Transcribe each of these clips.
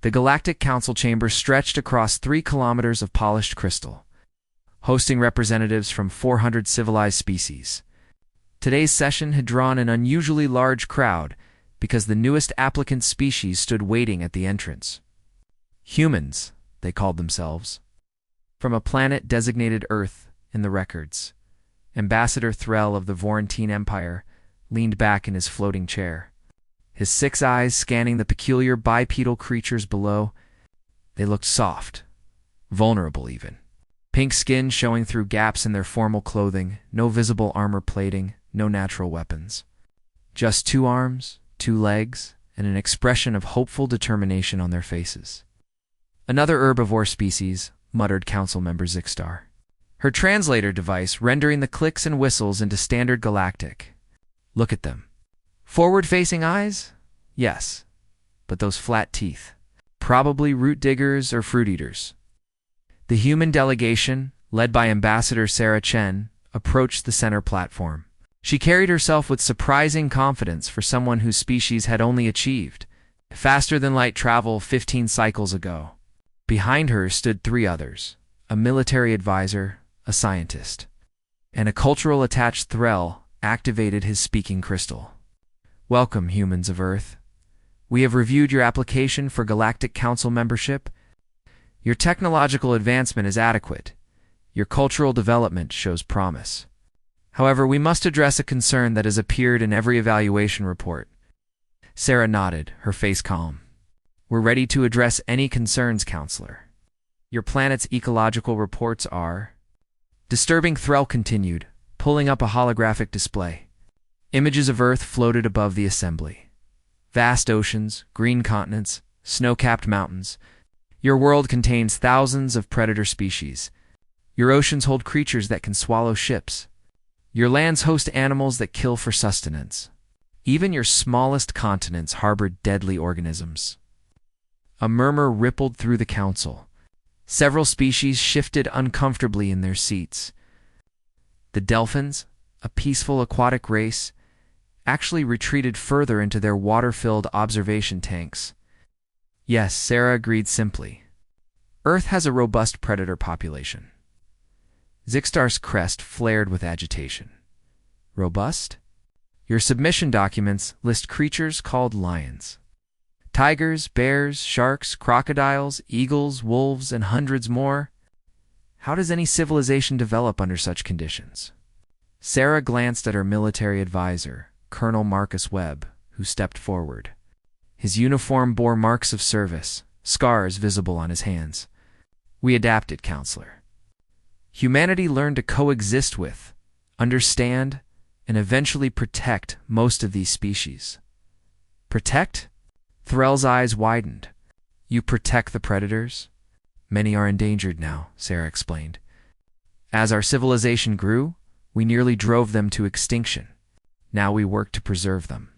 The Galactic Council chamber stretched across 3 kilometers of polished crystal, hosting representatives from 400 civilized species. Today's session had drawn an unusually large crowd because the newest applicant species stood waiting at the entrance. Humans, they called themselves. From a planet designated Earth in the records, Ambassador Threll of the Vorentine Empire leaned back in his floating chair, his 6 eyes scanning the peculiar bipedal creatures below. They looked soft, vulnerable even. Pink skin showing through gaps in their formal clothing, no visible armor plating, no natural weapons. Just 2 arms, 2 legs, and an expression of hopeful determination on their faces. "Another herbivore species," muttered Council Member Zixtar, her translator device rendering the clicks and whistles into standard galactic. "Look at them. Forward-facing eyes? Yes. But those flat teeth. Probably root diggers or fruit eaters." The human delegation, led by Ambassador Sarah Chen, approached the center platform. She carried herself with surprising confidence for someone whose species had only achieved faster-than-light travel 15 cycles ago. Behind her stood 3 others, a military advisor, a scientist, and a cultural-attached Threll activated his speaking crystal. "Welcome, humans of Earth. We have reviewed your application for Galactic Council membership. Your technological advancement is adequate. Your cultural development shows promise. However, we must address a concern that has appeared in every evaluation report." Sarah nodded, her face calm. "We're ready to address any concerns, Counselor. Your planet's ecological reports are..." Disturbing Threll continued, pulling up a holographic display. Images of Earth floated above the assembly. Vast oceans, green continents, snow-capped mountains. Your world contains thousands of predator species. Your oceans hold creatures that can swallow ships. Your lands host animals that kill for sustenance. Even your smallest continents harbor deadly organisms. A murmur rippled through the council. Several species shifted uncomfortably in their seats. The Delphins, a peaceful aquatic race, actually retreated further into their water-filled observation tanks. Yes, Sarah agreed simply. Earth has a robust predator population. Zixtar's crest flared with agitation. Robust? Your submission documents list creatures called lions. Tigers, bears, sharks, crocodiles, eagles, wolves, and hundreds more. How does any civilization develop under such conditions? Sarah glanced at her military advisor, Colonel Marcus Webb, who stepped forward. His uniform bore marks of service, scars visible on his hands. "We adapted, Counselor. Humanity learned to coexist with, understand, and eventually protect most of these species." "Protect?" Threll's eyes widened. "You protect the predators?" "Many are endangered now," Sarah explained. "As our civilization grew, we nearly drove them to extinction. Now we work to preserve them.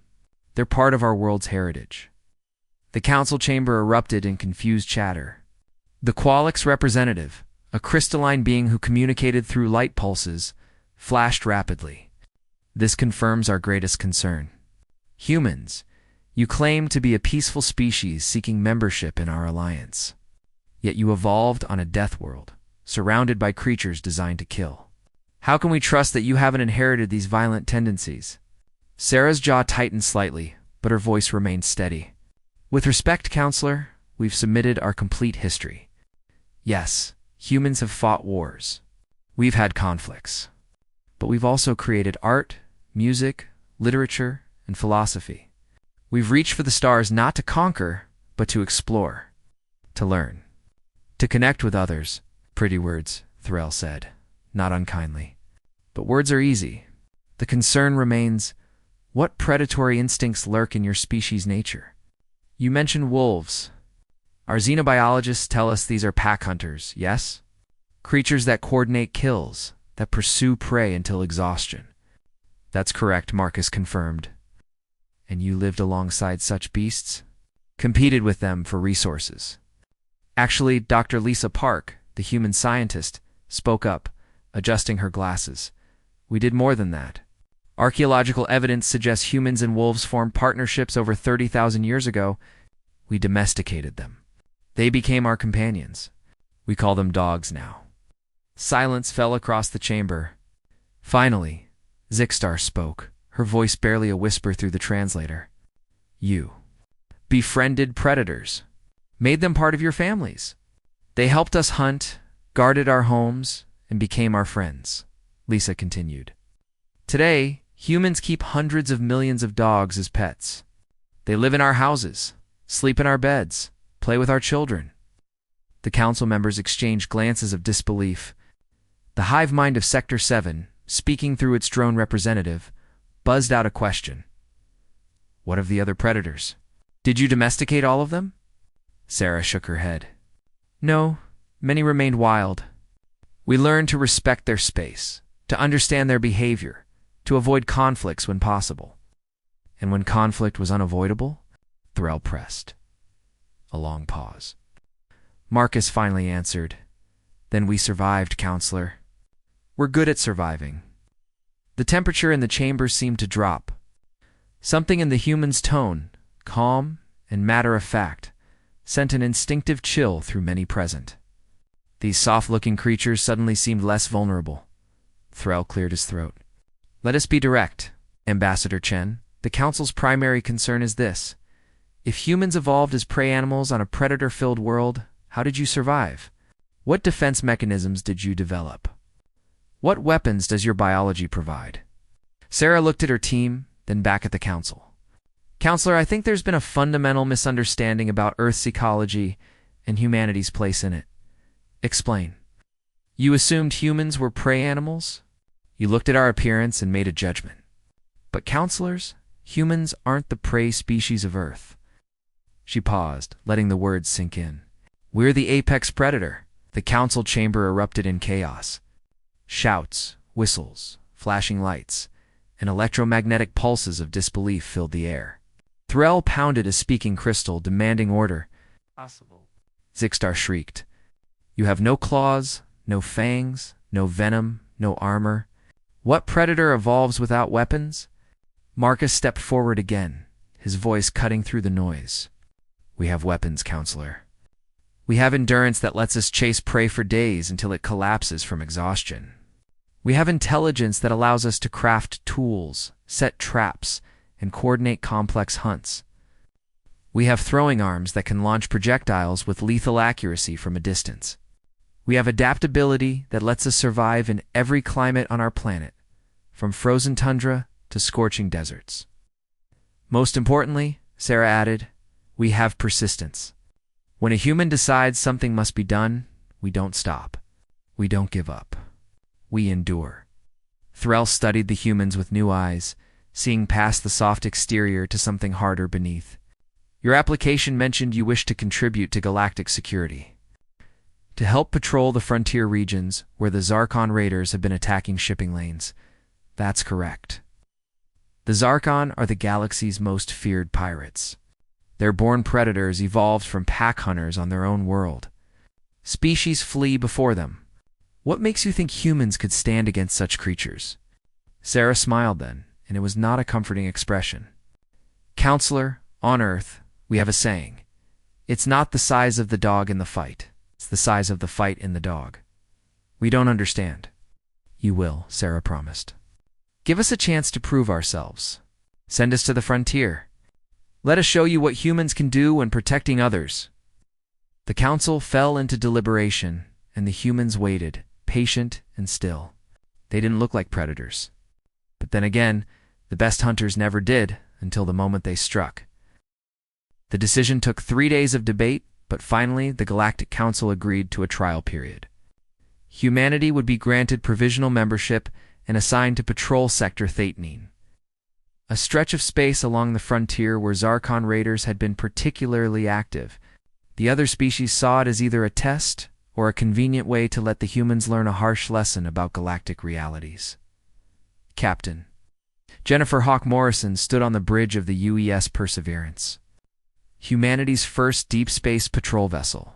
They're part of our world's heritage." The council chamber erupted in confused chatter. The Qualix representative, a crystalline being who communicated through light pulses, flashed rapidly. "This confirms our greatest concern. Humans, you claim to be a peaceful species seeking membership in our alliance. Yet you evolved on a death world, surrounded by creatures designed to kill. How can we trust that you haven't inherited these violent tendencies?" Sarah's jaw tightened slightly, but her voice remained steady. "With respect, Counselor, we've submitted our complete history. Yes, humans have fought wars. We've had conflicts. But we've also created art, music, literature, and philosophy. We've reached for the stars not to conquer, but to explore, to learn, to connect with others." "Pretty words," Threll said, not unkindly. "But words are easy. The concern remains, what predatory instincts lurk in your species' nature? You mentioned wolves. Our xenobiologists tell us these are pack hunters, yes? Creatures that coordinate kills, that pursue prey until exhaustion." "That's correct," Marcus confirmed. "And you lived alongside such beasts? Competed with them for resources?" Actually, Dr. Lisa Park, the human scientist, spoke up, adjusting her glasses. "We did more than that. Archaeological evidence suggests humans and wolves formed partnerships over 30,000 years ago. We domesticated them. They became our companions. We call them dogs now. Silence fell across the chamber. Finally, Zixstar spoke, her voice barely a whisper through the translator. You befriended predators, made them part of your families. They helped us hunt, guarded our homes, and became our friends, Lisa continued. Today, humans keep hundreds of millions of dogs as pets. They live in our houses, sleep in our beds, play with our children. The council members exchanged glances of disbelief. The hive mind of Sector 7, speaking through its drone representative, buzzed out a question. What of the other predators? Did you domesticate all of them? Sarah shook her head. No, many remained wild. We learned to respect their space, to understand their behavior, to avoid conflicts when possible. And when conflict was unavoidable, Thrall pressed. A long pause. Marcus finally answered. Then we survived, Counselor. We're good at surviving. The temperature in the chamber seemed to drop. Something in the human's tone, calm and matter-of-fact, sent an instinctive chill through many present. These soft-looking creatures suddenly seemed less vulnerable. Thrall cleared his throat. Let us be direct, Ambassador Chen. The Council's primary concern is this. If humans evolved as prey animals on a predator-filled world, how did you survive? What defense mechanisms did you develop? What weapons does your biology provide? Sarah looked at her team, then back at the Council. Counselor, I think there's been a fundamental misunderstanding about Earth's ecology and humanity's place in it. Explain. You assumed humans were prey animals? You looked at our appearance and made a judgment. But counselors, humans aren't the prey species of Earth. She paused, letting the words sink in. We're the apex predator. The council chamber erupted in chaos. Shouts, whistles, flashing lights, and electromagnetic pulses of disbelief filled the air. Thrall pounded a speaking crystal, demanding order. Possible. Zixstar shrieked. You have no claws, no fangs, no venom, no armor. What predator evolves without weapons? Marcus stepped forward again, his voice cutting through the noise. We have weapons, Counselor. We have endurance that lets us chase prey for days until it collapses from exhaustion. We have intelligence that allows us to craft tools, set traps, and coordinate complex hunts. We have throwing arms that can launch projectiles with lethal accuracy from a distance. We have adaptability that lets us survive in every climate on our planet, from frozen tundra to scorching deserts. Most importantly, Sarah added, we have persistence. When a human decides something must be done, we don't stop. We don't give up. We endure. Thrall studied the humans with new eyes, seeing past the soft exterior to something harder beneath. Your application mentioned you wish to contribute to galactic security. To help patrol the frontier regions where the Zarkon raiders have been attacking shipping lanes. That's correct. The Zarkon are the galaxy's most feared pirates. Their born predators evolved from pack hunters on their own world. Species flee before them. What makes you think humans could stand against such creatures? Sarah smiled then, and it was not a comforting expression. Counselor, on Earth, we have a saying. It's not the size of the dog in the fight. It's the size of the fight in the dog. We don't understand. You will, Sarah promised. Give us a chance to prove ourselves. Send us to the frontier. Let us show you what humans can do when protecting others. The council fell into deliberation, and the humans waited, patient and still. They didn't look like predators. But then again, the best hunters never did until the moment they struck. The decision took 3 days of debate, but finally the Galactic Council agreed to a trial period. Humanity would be granted provisional membership and assigned to patrol Sector Thetanine, a stretch of space along the frontier where Zarkon raiders had been particularly active. The other species saw it as either a test or a convenient way to let the humans learn a harsh lesson about galactic realities. Captain. Jennifer Hawk Morrison stood on the bridge of the UES Perseverance, humanity's first deep space patrol vessel.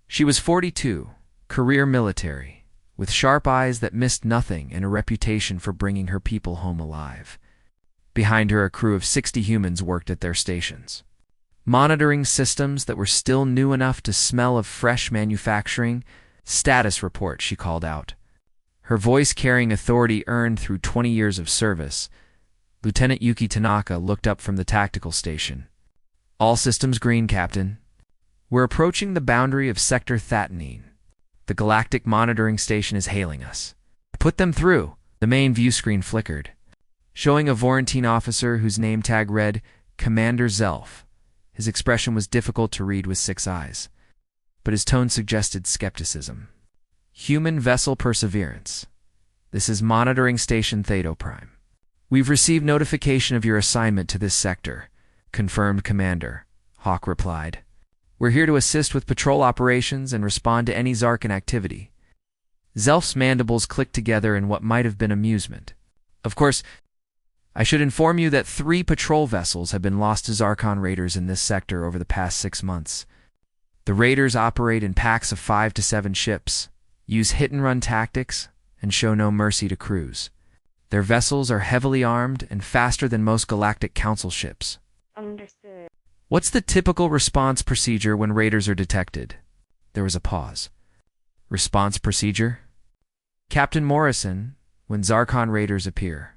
She was 42, career military, with sharp eyes that missed nothing and a reputation for bringing her people home alive. Behind her, a crew of 60 humans worked at their stations. monitoring systems that were still new enough to smell of fresh manufacturing. Status report, she called out, her voice carrying authority earned through 20 years of service. Lieutenant Yuki Tanaka looked up from the tactical station. All systems green, Captain. We're approaching the boundary of Sector Thatanine. The Galactic Monitoring Station is hailing us. Put them through. The main view screen flickered, showing a Vorantine officer whose name tag read Commander Zelf. His expression was difficult to read with 6 eyes, but his tone suggested skepticism. Human vessel Perseverance. This is Monitoring Station Theto Prime. We've received notification of your assignment to this sector. Confirmed, Commander, Hawk replied. We're here to assist with patrol operations and respond to any Zarkan activity. Zelf's mandibles clicked together in what might have been amusement. Of course, I should inform you that 3 patrol vessels have been lost to Zarkon raiders in this sector over the past 6 months. The raiders operate in packs of 5 to 7 ships, use hit-and-run tactics, and show no mercy to crews. Their vessels are heavily armed and faster than most Galactic Council ships. Understood. What's the typical response procedure when raiders are detected? There was a pause. Response procedure? Captain Morrison, when Zarkon raiders appear.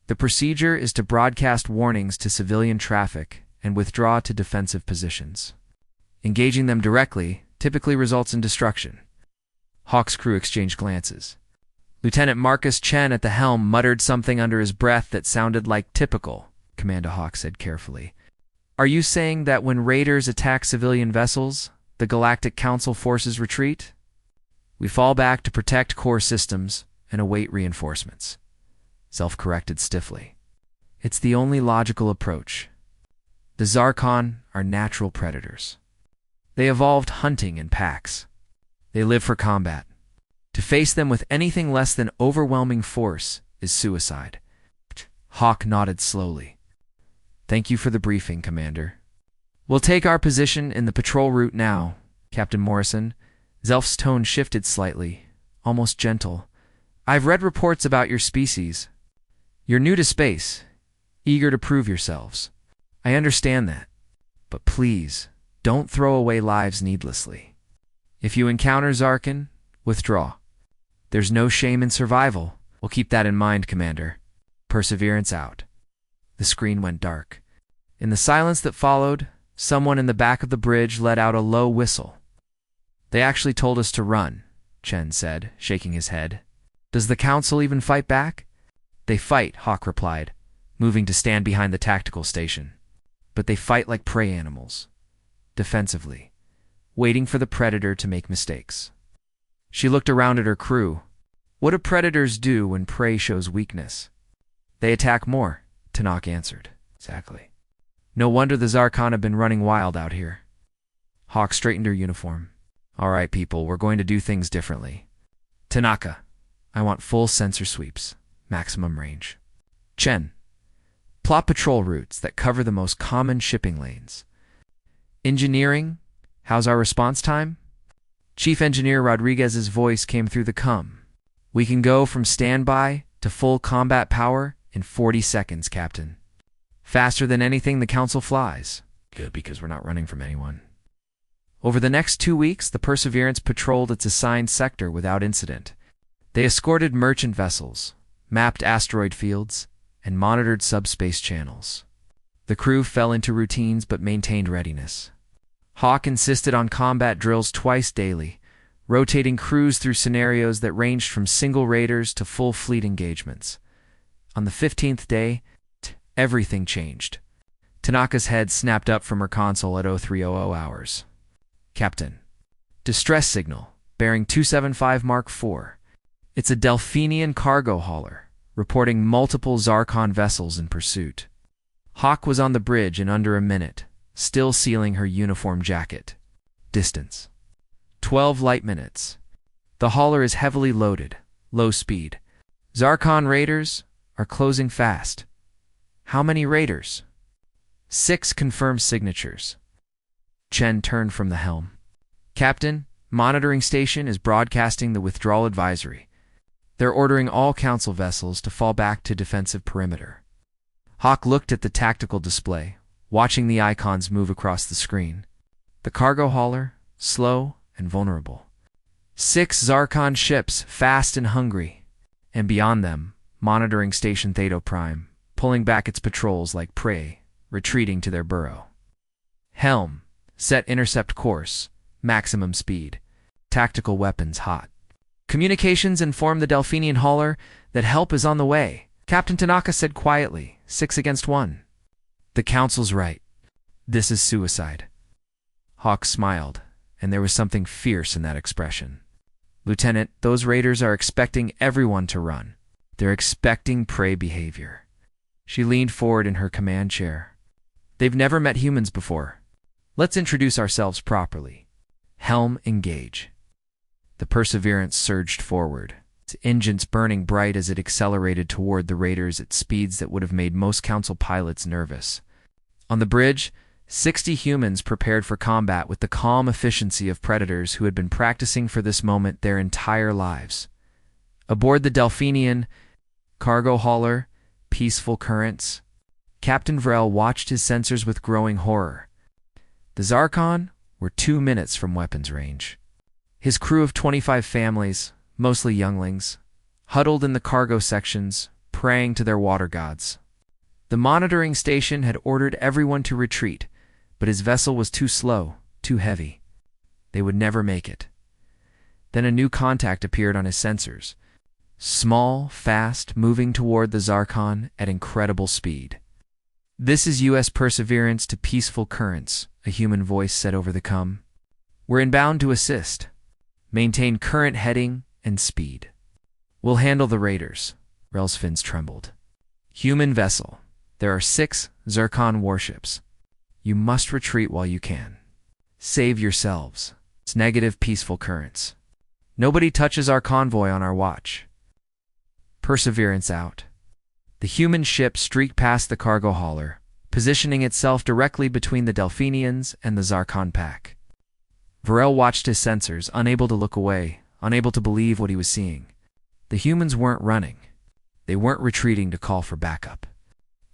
The procedure is to broadcast warnings to civilian traffic and withdraw to defensive positions. Engaging them directly typically results in destruction. Hawk's crew exchanged glances. Lieutenant Marcus Chen at the helm muttered something under his breath that sounded like typical, Commander Hawk said carefully. Are you saying that when raiders attack civilian vessels, the Galactic Council forces retreat? We fall back to protect core systems and await reinforcements. Self-corrected stiffly. It's the only logical approach. The Zarkon are natural predators. They evolved hunting in packs. They live for combat. To face them with anything less than overwhelming force is suicide. Hawk nodded slowly. Thank you for the briefing, Commander. We'll take our position in the patrol route now, Captain Morrison. Zelf's tone shifted slightly, almost gentle. I've read reports about your species. You're new to space, eager to prove yourselves. I understand that. But please, don't throw away lives needlessly. If you encounter Zarkan, withdraw. There's no shame in survival. We'll keep that in mind, Commander. Perseverance out. The screen went dark. In the silence that followed, someone in the back of the bridge let out a low whistle. They actually told us to run, Chen said, shaking his head. Does the Council even fight back? They fight, Hawk replied, moving to stand behind the tactical station. But they fight like prey animals, defensively, waiting for the predator to make mistakes. She looked around at her crew. What do predators do when prey shows weakness? They attack more, Tanaka answered. Exactly. No wonder the Zarkon have been running wild out here. Hawk straightened her uniform. All right, people, we're going to do things differently. Tanaka, I want full sensor sweeps, maximum range. Chen, plot patrol routes that cover the most common shipping lanes. Engineering, how's our response time? Chief Engineer Rodriguez's voice came through the com. We can go from standby to full combat power in 40 seconds, Captain. Faster than anything the Council flies. Good, because we're not running from anyone. Over the next 2 weeks, the Perseverance patrolled its assigned sector without incident. They escorted merchant vessels, mapped asteroid fields, and monitored subspace channels. The crew fell into routines but maintained readiness. Hawk insisted on combat drills twice daily, rotating crews through scenarios that ranged from single raiders to full fleet engagements. On the 15th day, everything changed. Tanaka's head snapped up from her console at 0300 hours. Captain. Distress signal, bearing 275 Mark IV. It's a Delphinian cargo hauler, reporting multiple Zarkon vessels in pursuit. Hawk was on the bridge in under a minute, still sealing her uniform jacket. Distance. 12 light minutes. The hauler is heavily loaded, low speed. Zarkon raiders are closing fast. How many raiders? 6 confirmed signatures. Chen turned from the helm. Captain, monitoring station is broadcasting the withdrawal advisory. They're ordering all Council vessels to fall back to defensive perimeter. Hawk looked at the tactical display, watching the icons move across the screen. The cargo hauler, slow and vulnerable. 6 Zarkon ships, fast and hungry. And beyond them, monitoring Station Theto Prime, pulling back its patrols like prey, retreating to their burrow. Helm, set intercept course, maximum speed. Tactical weapons hot. Communications inform the Delphinian hauler that help is on the way. Captain Tanaka said quietly, 6 against 1. The Council's right. This is suicide. Hawk smiled, and there was something fierce in that expression. Lieutenant, those raiders are expecting everyone to run. They're expecting prey behavior. She leaned forward in her command chair. They've never met humans before. Let's introduce ourselves properly. Helm, engage. The Perseverance surged forward, its engines burning bright as it accelerated toward the raiders at speeds that would have made most Council pilots nervous. On the bridge, 60 humans prepared for combat with the calm efficiency of predators who had been practicing for this moment their entire lives. Aboard the Delphinian cargo hauler, Peaceful Currents, Captain Vrel watched his sensors with growing horror. The Zarkon were 2 minutes from weapons range. His crew of 25 families, mostly younglings, huddled in the cargo sections, praying to their water gods. The monitoring station had ordered everyone to retreat, but his vessel was too slow, too heavy. They would never make it. Then a new contact appeared on his sensors. Small, fast, moving toward the Zarkon at incredible speed. This is U.S. Perseverance to Peaceful Currents, a human voice said over the com. We're inbound to assist. Maintain current heading and speed. We'll handle the raiders. Rel's fins trembled. Human vessel. There are 6 Zircon warships. You must retreat while you can. Save yourselves. It's negative Peaceful Currents. Nobody touches our convoy on our watch. Perseverance out. The human ship streaked past the cargo hauler, positioning itself directly between the Delphinians and the Zarkon pack. Varel watched his sensors, unable to look away, unable to believe what he was seeing. The humans weren't running. They weren't retreating to call for backup.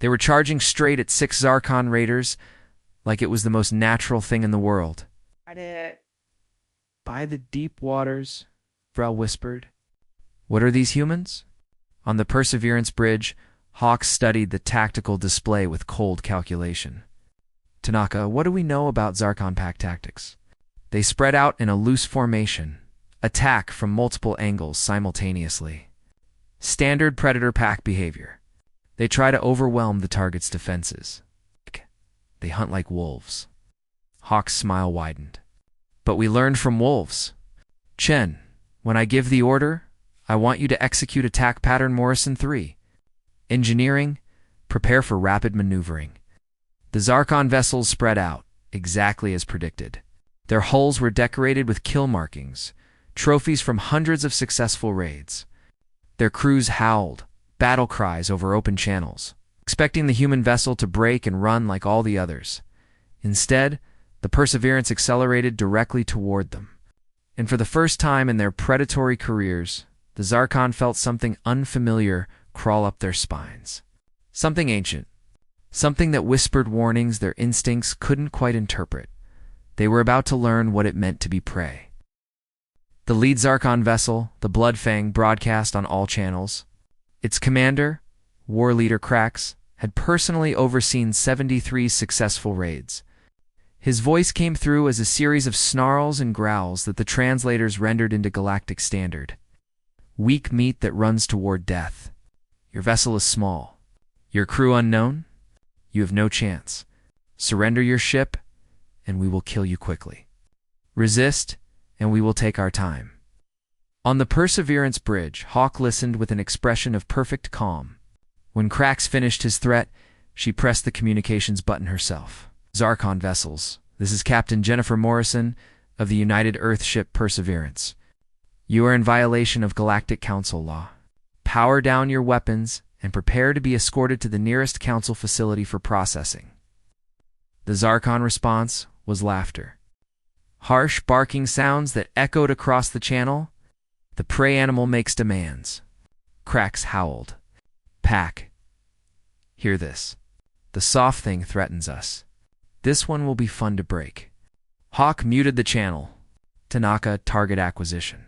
They were charging straight at 6 Zarkon raiders like it was the most natural thing in the world. By the deep waters, Vrel whispered. What are these humans? On the Perseverance bridge, Hawk studied the tactical display with cold calculation. Tanaka, what do we know about Zarkon pack tactics? They spread out in a loose formation, attack from multiple angles simultaneously. Standard predator pack behavior. They try to overwhelm the target's defenses. They hunt like wolves. Hawk's smile widened. But we learned from wolves. Chen, when I give the order, I want you to execute attack pattern Morrison 3. Engineering, prepare for rapid maneuvering. The Zarkon vessels spread out, exactly as predicted. Their hulls were decorated with kill markings, trophies from hundreds of successful raids. Their crews howled, battle cries over open channels, expecting the human vessel to break and run like all the others. Instead, the Perseverance accelerated directly toward them. And for the first time in their predatory careers, the Zarkon felt something unfamiliar crawl up their spines. Something ancient. Something that whispered warnings their instincts couldn't quite interpret. They were about to learn what it meant to be prey. The lead Zarkon vessel, the Bloodfang, broadcast on all channels. Its commander, war leader Krax, had personally overseen 73 successful raids. His voice came through as a series of snarls and growls that the translators rendered into galactic standard. Weak meat that runs toward death. Your vessel is small. Your crew unknown? You have no chance. Surrender your ship, and we will kill you quickly. Resist, and we will take our time. On the Perseverance bridge, Hawk listened with an expression of perfect calm. When Krax finished his threat, she pressed the communications button herself. Zarkon vessels, this is Captain Jennifer Morrison of the United Earth ship Perseverance. You are in violation of Galactic Council law. Power down your weapons and prepare to be escorted to the nearest Council facility for processing. The Zarkon response was laughter. Harsh, barking sounds that echoed across the channel. The prey animal makes demands. Krax howled. Pack. Hear this. The soft thing threatens us. This one will be fun to break. Hawk muted the channel. Tanaka, target acquisition.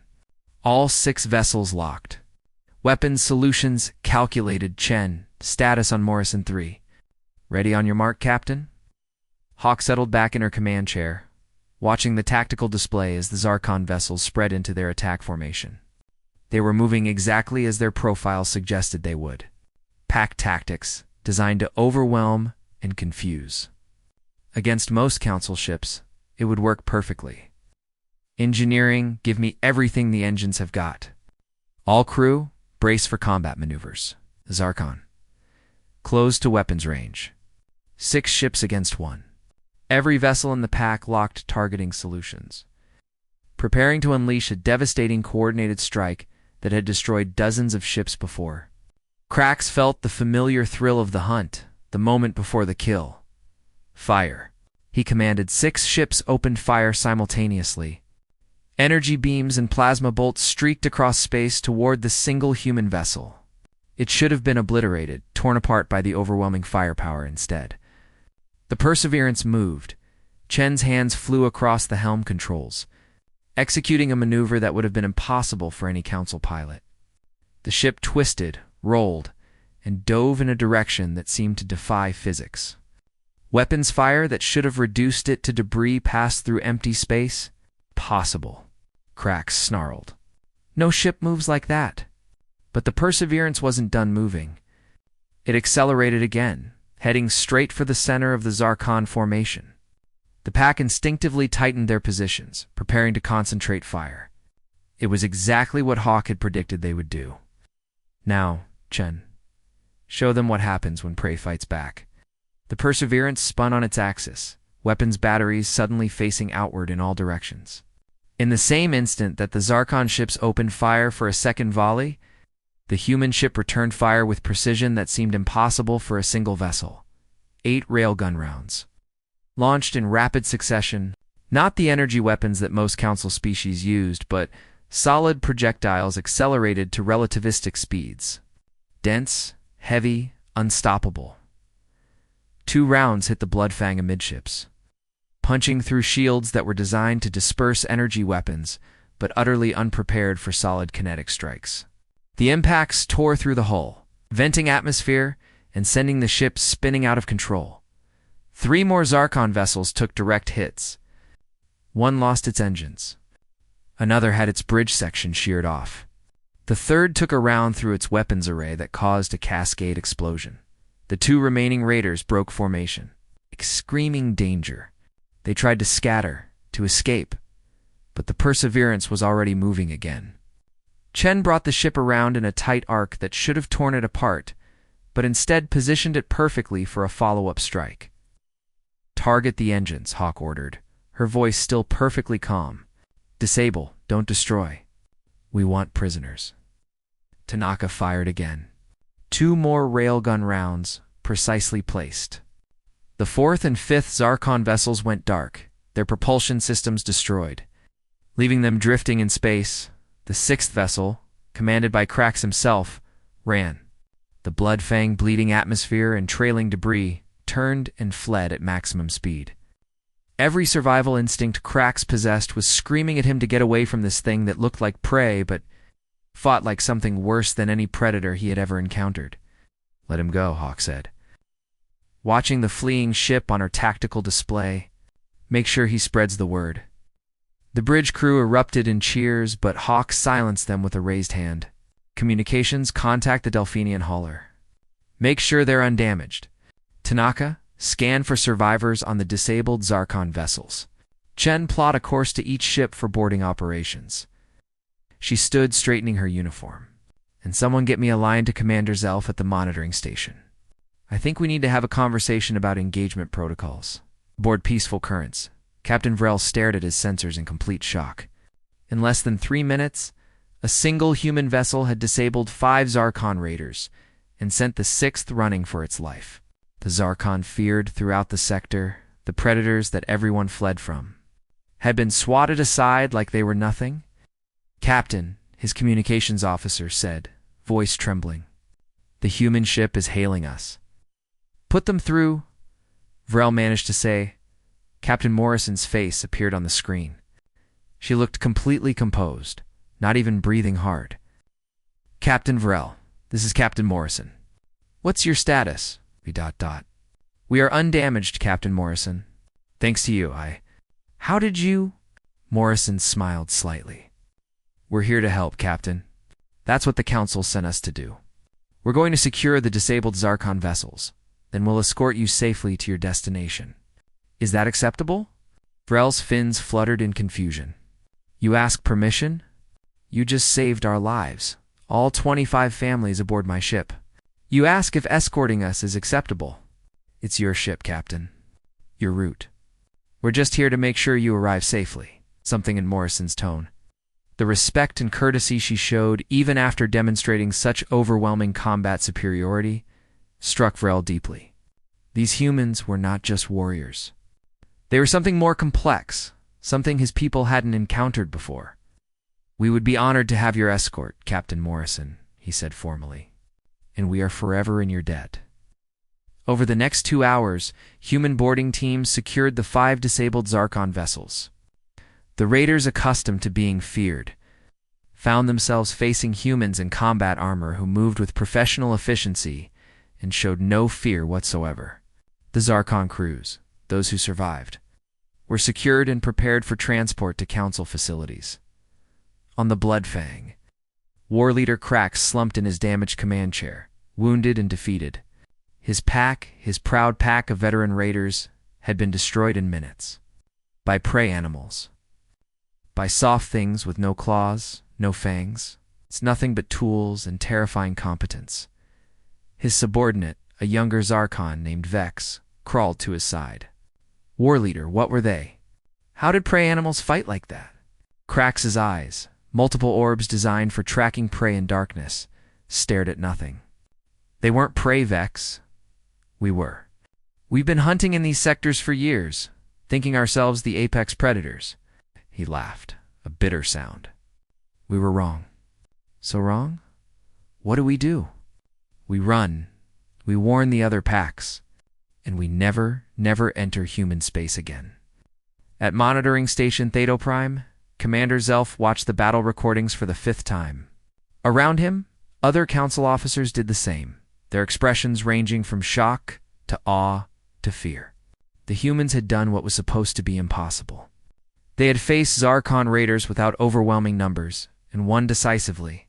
All 6 vessels locked. Weapons solutions calculated. Chen, status on Morrison 3. Ready on your mark, Captain? Hawk settled back in her command chair, watching the tactical display as the Zarkon vessels spread into their attack formation. They were moving exactly as their profile suggested they would. Pack tactics, designed to overwhelm and confuse. Against most Council ships, it would work perfectly. Engineering, give me everything the engines have got. All crew, brace for combat maneuvers. Zarkon. Close to weapons range. 6 ships against 1. Every vessel in the pack locked targeting solutions, preparing to unleash a devastating coordinated strike that had destroyed dozens of ships before. Krax felt the familiar thrill of the hunt, the moment before the kill. Fire. He commanded. 6 ships opened fire simultaneously. Energy beams and plasma bolts streaked across space toward the single human vessel. It should have been obliterated, torn apart by the overwhelming firepower instead. The Perseverance moved. Chen's hands flew across the helm controls, executing a maneuver that would have been impossible for any Council pilot. The ship twisted, rolled, and dove in a direction that seemed to defy physics. Weapons fire that should have reduced it to debris passed through empty space? Possible. Krax snarled. No ship moves like that. But the Perseverance wasn't done moving. It accelerated again, heading straight for the center of the Zarkon formation. The pack instinctively tightened their positions, preparing to concentrate fire. It was exactly what Hawk had predicted they would do. Now, Chen, show them what happens when prey fights back. The Perseverance spun on its axis, weapons batteries suddenly facing outward in all directions. In the same instant that the Zarkon ships opened fire for a second volley, the human ship returned fire with precision that seemed impossible for a single vessel. 8 railgun rounds. Launched in rapid succession, not the energy weapons that most Council species used, but solid projectiles accelerated to relativistic speeds. Dense, heavy, unstoppable. 2 rounds hit the Bloodfang amidships, punching through shields that were designed to disperse energy weapons, but utterly unprepared for solid kinetic strikes. The impacts tore through the hull, venting atmosphere and sending the ship spinning out of control. 3 more Zarkon vessels took direct hits. One lost its engines. Another had its bridge section sheared off. The third took a round through its weapons array that caused a cascade explosion. The 2 remaining raiders broke formation, screaming danger. They tried to scatter, to escape, but the Perseverance was already moving again. Chen brought the ship around in a tight arc that should have torn it apart, but instead positioned it perfectly for a follow-up strike. Target the engines, Hawk ordered, her voice still perfectly calm. Disable, don't destroy. We want prisoners. Tanaka fired again. 2 more railgun rounds, precisely placed. The 4th and 5th Zarkon vessels went dark, their propulsion systems destroyed. Leaving them drifting in space, the 6th vessel, commanded by Krax himself, ran. The Bloodfang bleeding atmosphere and trailing debris turned and fled at maximum speed. Every survival instinct Krax possessed was screaming at him to get away from this thing that looked like prey, but fought like something worse than any predator he had ever encountered. Let him go, Hawk said. Watching the fleeing ship on her tactical display, make sure he spreads the word. The bridge crew erupted in cheers, but Hawk silenced them with a raised hand. Communications, contact the Delphinian hauler. Make sure they're undamaged. Tanaka, scan for survivors on the disabled Zarkon vessels. Chen, plot a course to each ship for boarding operations. She stood straightening her uniform. And someone get me a line to Commander Zelf at the monitoring station. I think we need to have a conversation about engagement protocols. Aboard Peaceful Currents, Captain Vrel stared at his sensors in complete shock. In less than 3 minutes, a single human vessel had disabled 5 Zarkon raiders and sent the 6th running for its life. The Zarkon feared throughout the sector, the predators that everyone fled from, had been swatted aside like they were nothing. Captain, his communications officer said, voice trembling. The human ship is hailing us. Put them through, Vrel managed to say, Captain Morrison's face appeared on the screen. She looked completely composed, not even breathing hard. Captain Varel, this is Captain Morrison. What's your status? We are undamaged, Captain Morrison. Thanks to you, How did you? Morrison smiled slightly. We're here to help, Captain. That's what the Council sent us to do. We're going to secure the disabled Zarkon vessels. Then we'll escort you safely to your destination. Is that acceptable? Varel's fins fluttered in confusion. You ask permission? You just saved our lives. All 25 families aboard my ship. You ask if escorting us is acceptable. It's your ship, Captain. Your route. We're just here to make sure you arrive safely. Something in Morrison's tone. The respect and courtesy she showed, even after demonstrating such overwhelming combat superiority, struck Varel deeply. These humans were not just warriors. They were something more complex, something his people hadn't encountered before. We would be honored to have your escort, Captain Morrison, he said formally, and we are forever in your debt. Over the next 2 hours, human boarding teams secured the 5 disabled Zarkon vessels. The raiders, accustomed to being feared, found themselves facing humans in combat armor who moved with professional efficiency and showed no fear whatsoever. The Zarkon crews, those who survived, were secured and prepared for transport to Council facilities. On the Bloodfang, War Leader Krax slumped in his damaged command chair, wounded and defeated. His proud pack of veteran raiders, had been destroyed in minutes. By prey animals. By soft things with no claws, no fangs. It's nothing but tools and terrifying competence. His subordinate, a younger Zarkon named Vex, crawled to his side. War Leader, what were they? How did prey animals fight like that? Krax's eyes, multiple orbs designed for tracking prey in darkness, stared at nothing. They weren't prey, Vex. We were. We've been hunting in these sectors for years, thinking ourselves the apex predators. He laughed, a bitter sound. We were wrong. So wrong? What do? We run. We warn the other packs. And we never enter human space again. At monitoring station Theto Prime, Commander Zelf watched the battle recordings for the 5th time. Around him, other Council officers did the same, their expressions ranging from shock to awe to fear. The humans had done what was supposed to be impossible. They had faced Zarkon raiders without overwhelming numbers, and won decisively.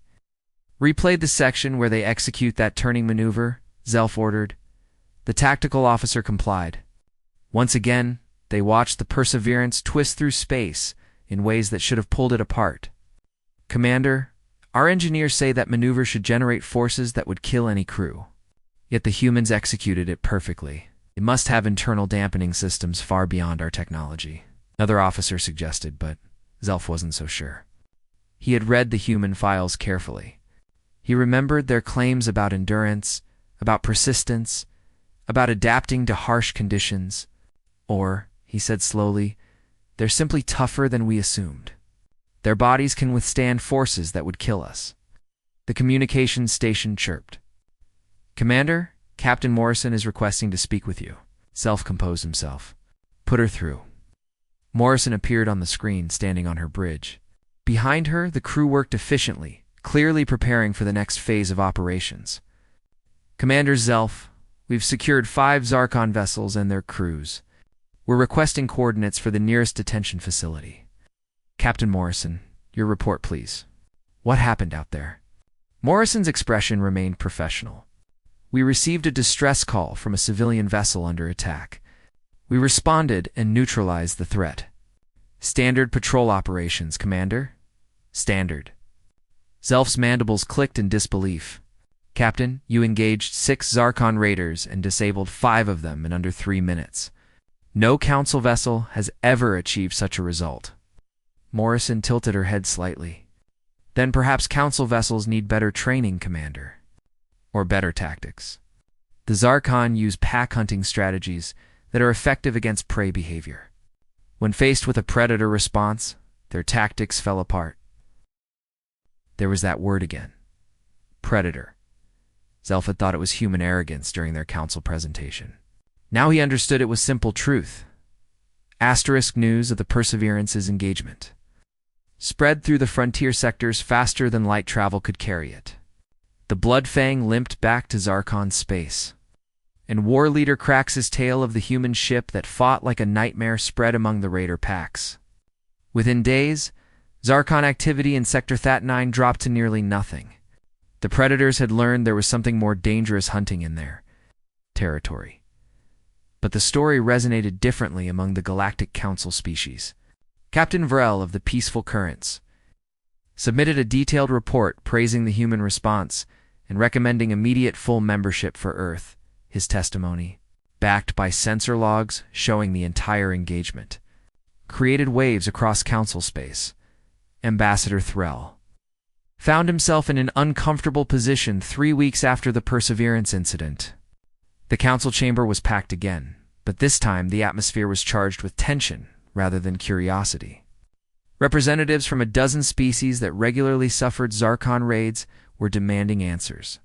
Replayed the section where they execute that turning maneuver, Zelf ordered. The tactical officer complied. Once again, they watched the Perseverance twist through space in ways that should have pulled it apart. Commander, our engineers say that maneuver should generate forces that would kill any crew. Yet the humans executed it perfectly. It must have internal dampening systems far beyond our technology. Another officer suggested, but Zelf wasn't so sure. He had read the human files carefully. He remembered their claims about endurance, about persistence, about adapting to harsh conditions, or, he said slowly, they're simply tougher than we assumed. Their bodies can withstand forces that would kill us. The communications station chirped. Commander, Captain Morrison is requesting to speak with you. Zelf composed himself. Put her through. Morrison appeared on the screen, standing on her bridge. Behind her, the crew worked efficiently, clearly preparing for the next phase of operations. Commander Zelf, we've secured 5 Zarkon vessels and their crews. We're requesting coordinates for the nearest detention facility. Captain Morrison, your report, please. What happened out there? Morrison's expression remained professional. We received a distress call from a civilian vessel under attack. We responded and neutralized the threat. Standard patrol operations, Commander. Standard. Zelf's mandibles clicked in disbelief. Captain, you engaged 6 Zarkon raiders and disabled 5 of them in under 3 minutes. No Council vessel has ever achieved such a result. Morrison tilted her head slightly. Then perhaps Council vessels need better training, Commander. Or better tactics. The Zarkon use pack hunting strategies that are effective against prey behavior. When faced with a predator response, their tactics fell apart. There was that word again. Predator. Zelf had thought it was human arrogance during their Council presentation. Now he understood it was simple truth. Asterisk news of the Perseverance's engagement. Spread through the frontier sectors faster than light travel could carry it. The Bloodfang limped back to Zarkon's space. And War Leader cracks his tale of the human ship that fought like a nightmare spread among the raider packs. Within days, Zarkon activity in Sector That-9 dropped to nearly nothing. The Predators had learned there was something more dangerous hunting in their territory. But the story resonated differently among the Galactic Council species. Captain Vrel of the Peaceful Currents submitted a detailed report praising the human response and recommending immediate full membership for Earth. His testimony, backed by sensor logs showing the entire engagement, created waves across council space. Ambassador Threll found himself in an uncomfortable position 3 weeks after the Perseverance incident. The council chamber was packed again, but this time the atmosphere was charged with tension rather than curiosity. Representatives from a dozen species that regularly suffered Zarkon raids were demanding answers.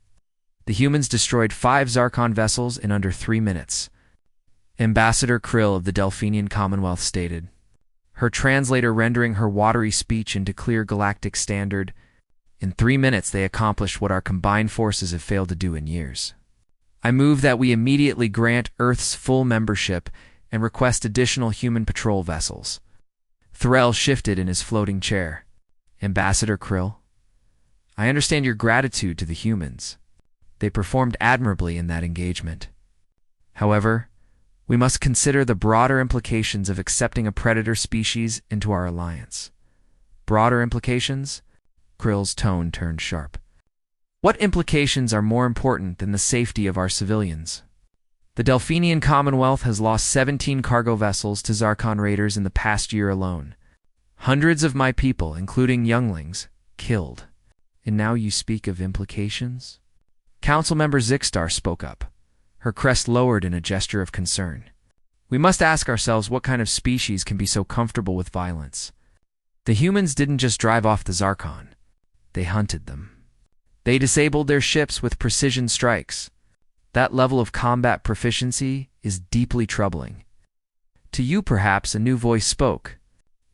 The humans destroyed 5 Zarkon vessels in under 3 minutes. Ambassador Krill of the Delphinian Commonwealth stated, her translator rendering her watery speech into clear galactic standard. In 3 minutes they accomplished what our combined forces have failed to do in years. I move that we immediately grant Earth's full membership and request additional human patrol vessels. Threll shifted in his floating chair. Ambassador Krill, I understand your gratitude to the humans. They performed admirably in that engagement. However, we must consider the broader implications of accepting a predator species into our alliance. Broader implications? Krill's tone turned sharp. What implications are more important than the safety of our civilians? The Delphinian Commonwealth has lost 17 cargo vessels to Zarkon raiders in the past year alone. Hundreds of my people, including younglings, killed. And now you speak of implications? Councilmember Zixstar spoke up, her crest lowered in a gesture of concern. We must ask ourselves what kind of species can be so comfortable with violence. The humans didn't just drive off the Zarkon. They hunted them. They disabled their ships with precision strikes. That level of combat proficiency is deeply troubling. To you, perhaps, a new voice spoke.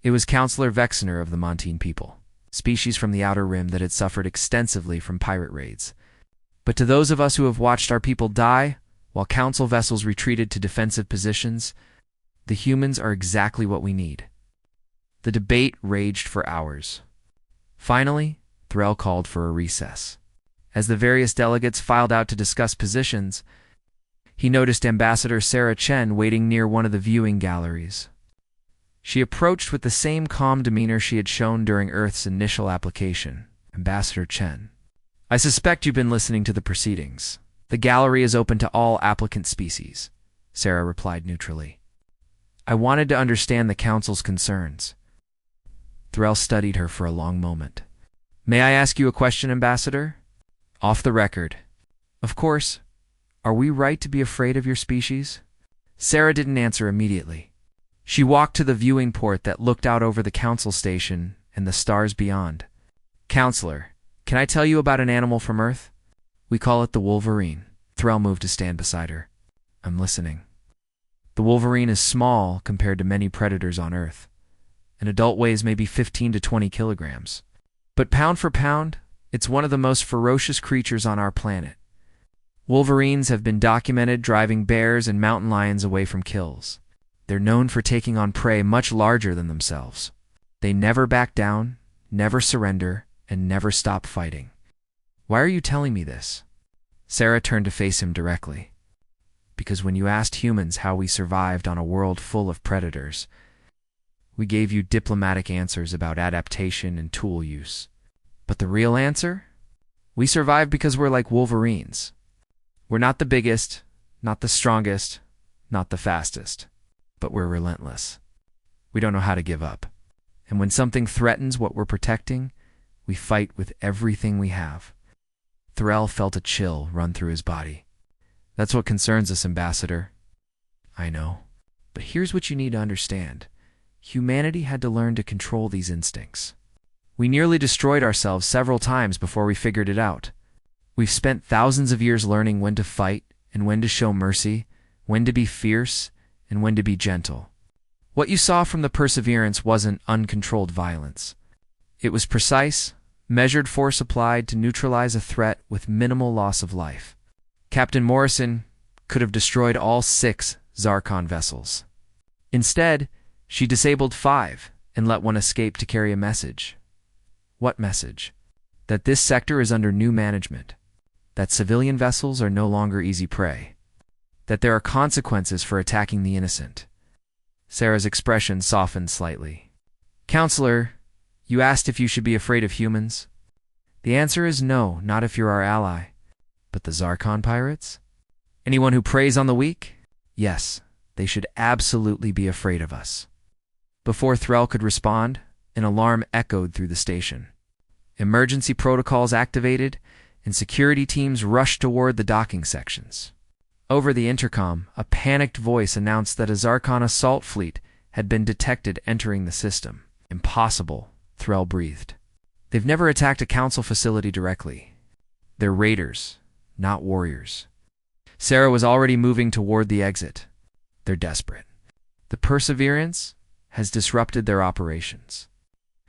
It was Councillor Vexner of the Montine people, species from the Outer Rim that had suffered extensively from pirate raids. But to those of us who have watched our people die, while council vessels retreated to defensive positions, the humans are exactly what we need. The debate raged for hours. Finally, Threll called for a recess. As the various delegates filed out to discuss positions, he noticed Ambassador Sarah Chen waiting near one of the viewing galleries. She approached with the same calm demeanor she had shown during Earth's initial application. Ambassador Chen, I suspect you've been listening to the proceedings. The gallery is open to all applicant species, Sarah replied neutrally. I wanted to understand the Council's concerns. Threll studied her for a long moment. May I ask you a question, Ambassador? Off the record. Of course. Are we right to be afraid of your species? Sarah didn't answer immediately. She walked to the viewing port that looked out over the Council station and the stars beyond. Counselor, can I tell you about an animal from Earth? We call it the Wolverine. Threll moved to stand beside her. I'm listening. The Wolverine is small compared to many predators on Earth. An adult weighs maybe 15 to 20 kilograms. But pound for pound, it's one of the most ferocious creatures on our planet. Wolverines have been documented driving bears and mountain lions away from kills. They're known for taking on prey much larger than themselves. They never back down, never surrender, and never stop fighting. Why are you telling me this? Sarah turned to face him directly. Because when you asked humans how we survived on a world full of predators, we gave you diplomatic answers about adaptation and tool use. But the real answer? We survive because we're like Wolverines. We're not the biggest, not the strongest, not the fastest, but we're relentless. We don't know how to give up. And when something threatens what we're protecting, we fight with everything we have. Threll felt a chill run through his body. That's what concerns us, Ambassador. I know. But here's what you need to understand. Humanity had to learn to control these instincts. We nearly destroyed ourselves several times before we figured it out. We've spent thousands of years learning when to fight and when to show mercy, when to be fierce and when to be gentle. What you saw from the Perseverance wasn't uncontrolled violence. It was precise, measured force applied to neutralize a threat with minimal loss of life. Captain Morrison could have destroyed all 6 Zarkon vessels. Instead, she disabled 5 and let one escape to carry a message. What message? That this sector is under new management. That civilian vessels are no longer easy prey. That there are consequences for attacking the innocent. Sarah's expression softened slightly. Counselor, you asked if you should be afraid of humans? The answer is no, not if you're our ally. But the Zarkon pirates? Anyone who preys on the weak? Yes, they should absolutely be afraid of us. Before Threll could respond, an alarm echoed through the station. Emergency protocols activated, and security teams rushed toward the docking sections. Over the intercom, a panicked voice announced that a Zarkon assault fleet had been detected entering the system. Impossible, Threll breathed. They've never attacked a council facility directly. They're raiders, not warriors. Sarah was already moving toward the exit. They're desperate. The Perseverance has disrupted their operations.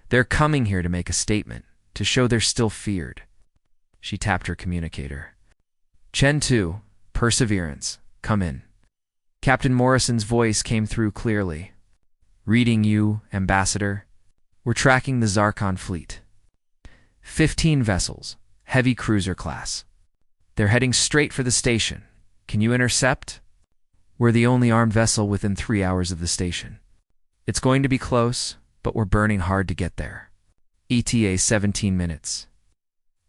They're coming here to make a statement, to show they're still feared. She tapped her communicator. Chen 2, Perseverance, come in. Captain Morrison's voice came through clearly. Reading you, Ambassador. We're tracking the Zarkon fleet. 15 vessels, heavy cruiser class. They're heading straight for the station. Can you intercept? We're the only armed vessel within 3 hours of the station. It's going to be close, but we're burning hard to get there. ETA 17 minutes.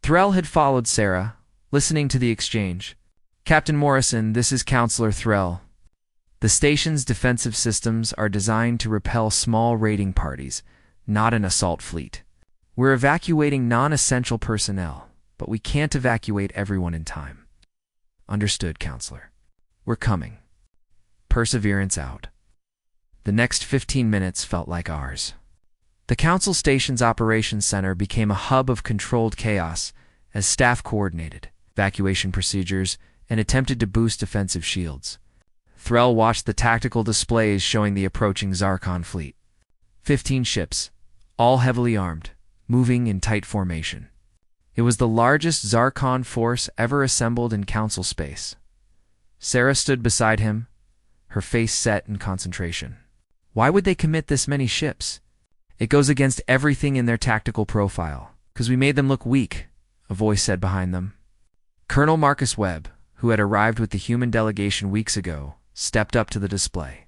Threll had followed Sarah, listening to the exchange. Captain Morrison, this is Counselor Threll. The station's defensive systems are designed to repel small raiding parties, not an assault fleet. We're evacuating non-essential personnel, but we can't evacuate everyone in time. Understood, Counselor. We're coming. Perseverance out. The next 15 minutes felt like ours. The Council Station's operations center became a hub of controlled chaos as staff coordinated evacuation procedures and attempted to boost defensive shields. Threll watched the tactical displays showing the approaching Zarkon fleet. 15 ships, all heavily armed, moving in tight formation. It was the largest Zarkon force ever assembled in Council space. Sarah stood beside him, her face set in concentration. Why would they commit this many ships? It goes against everything in their tactical profile. 'Cause we made them look weak, a voice said behind them. Colonel Marcus Webb, who had arrived with the human delegation weeks ago, stepped up to the display.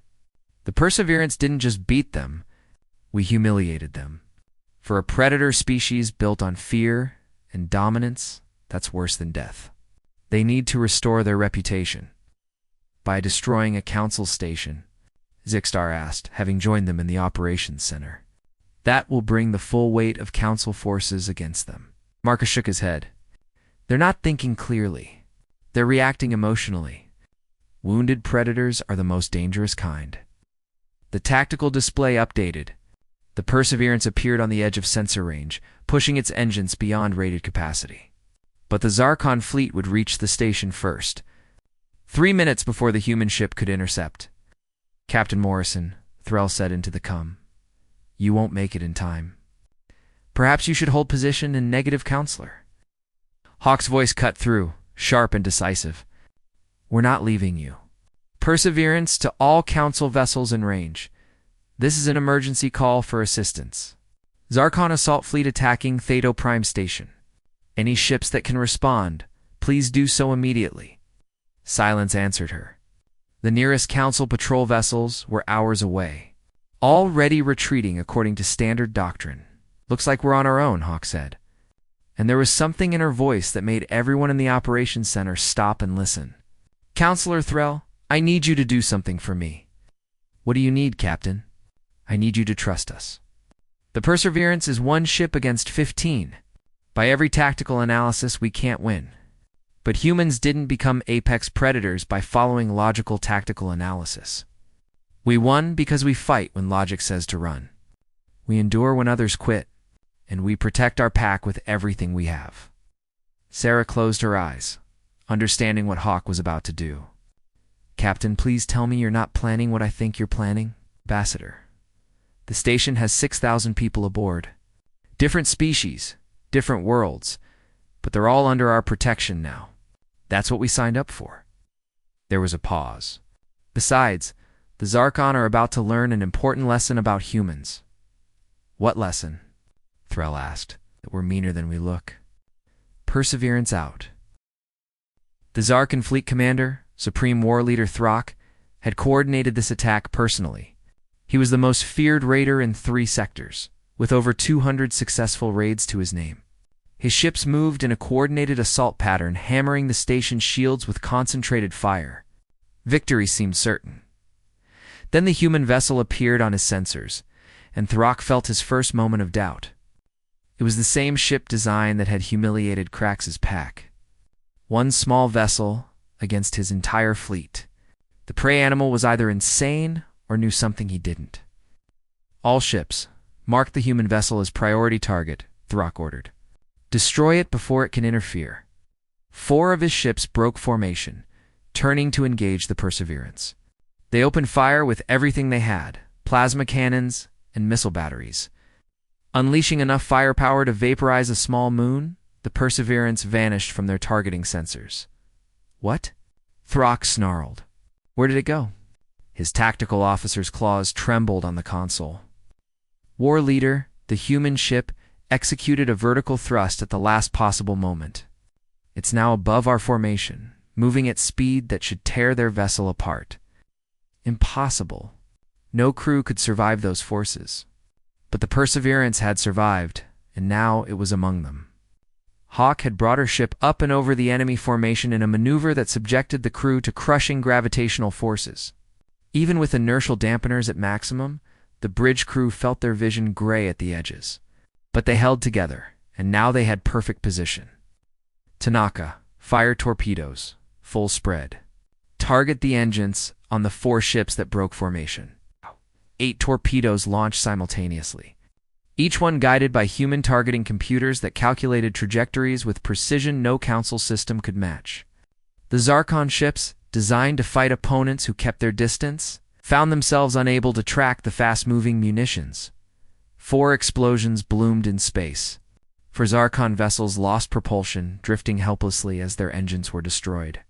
The Perseverance didn't just beat them, we humiliated them. For a predator species built on fear and dominance, that's worse than death. They need to restore their reputation. By destroying a council station, Zixtar asked, having joined them in the operations center. That will bring the full weight of council forces against them. Marcus shook his head. They're not thinking clearly. They're reacting emotionally. Wounded predators are the most dangerous kind. The tactical display updated. The Perseverance appeared on the edge of sensor range, pushing its engines beyond rated capacity. But the Zarkon fleet would reach the station first, 3 minutes before the human ship could intercept. Captain Morrison, Threll said into the comm. You won't make it in time. Perhaps you should hold position in negative, Counselor. Hawk's voice cut through, sharp and decisive. We're not leaving you. Perseverance to all Council vessels in range. This is an emergency call for assistance. Zarkon assault fleet attacking Theto Prime Station. Any ships that can respond, please do so immediately. Silence answered her. The nearest Council patrol vessels were hours away, already retreating according to standard doctrine. Looks like we're on our own, Hawk said. And there was something in her voice that made everyone in the operations center stop and listen. Counselor Threll, I need you to do something for me. What do you need, Captain? I need you to trust us. The Perseverance is 1 ship against 15. By every tactical analysis, we can't win. But humans didn't become apex predators by following logical tactical analysis. We won because we fight when logic says to run. We endure when others quit, and we protect our pack with everything we have. Sarah closed her eyes, understanding what Hawk was about to do. Captain, please tell me you're not planning what I think you're planning? Ambassador, The station has 6,000 people aboard. Different species, different worlds, but they're all under our protection now. That's what we signed up for." There was a pause. "Besides, the Zarkon are about to learn an important lesson about humans." "What lesson?" Threll asked. "That we're meaner than we look." Perseverance out. The Zarkon fleet commander, Supreme War Leader Throck, had coordinated this attack personally. He was the most feared raider in 3 sectors, with over 200 successful raids to his name. His ships moved in a coordinated assault pattern, hammering the station's shields with concentrated fire. Victory seemed certain. Then the human vessel appeared on his sensors, and Throck felt his first moment of doubt. It was the same ship design that had humiliated Krax's pack. One small vessel against his entire fleet. The prey animal was either insane or knew something he didn't. "All ships, mark the human vessel as priority target," Throck ordered. "Destroy it before it can interfere." 4 of his ships broke formation, turning to engage the Perseverance. They opened fire with everything they had, plasma cannons and missile batteries. Unleashing enough firepower to vaporize a small moon, the Perseverance vanished from their targeting sensors. "What?" Throck snarled. "Where did it go?" His tactical officer's claws trembled on the console. War Leader, the human ship, executed a vertical thrust at the last possible moment. It's now above our formation, moving at speed that should tear their vessel apart. Impossible. No crew could survive those forces. But the Perseverance had survived, and now it was among them. Hawk had brought her ship up and over the enemy formation in a maneuver that subjected the crew to crushing gravitational forces. Even with inertial dampeners at maximum, the bridge crew felt their vision gray at the edges. But they held together, and now they had perfect position. "Tanaka, fire torpedoes, full spread. Target the engines on the 4 ships that broke formation." 8 torpedoes launched simultaneously, each one guided by human targeting computers that calculated trajectories with precision no council system could match. The Zarkon ships, designed to fight opponents who kept their distance, found themselves unable to track the fast-moving munitions. 4 explosions bloomed in space. For Zarkon vessels lost propulsion, drifting helplessly as their engines were destroyed.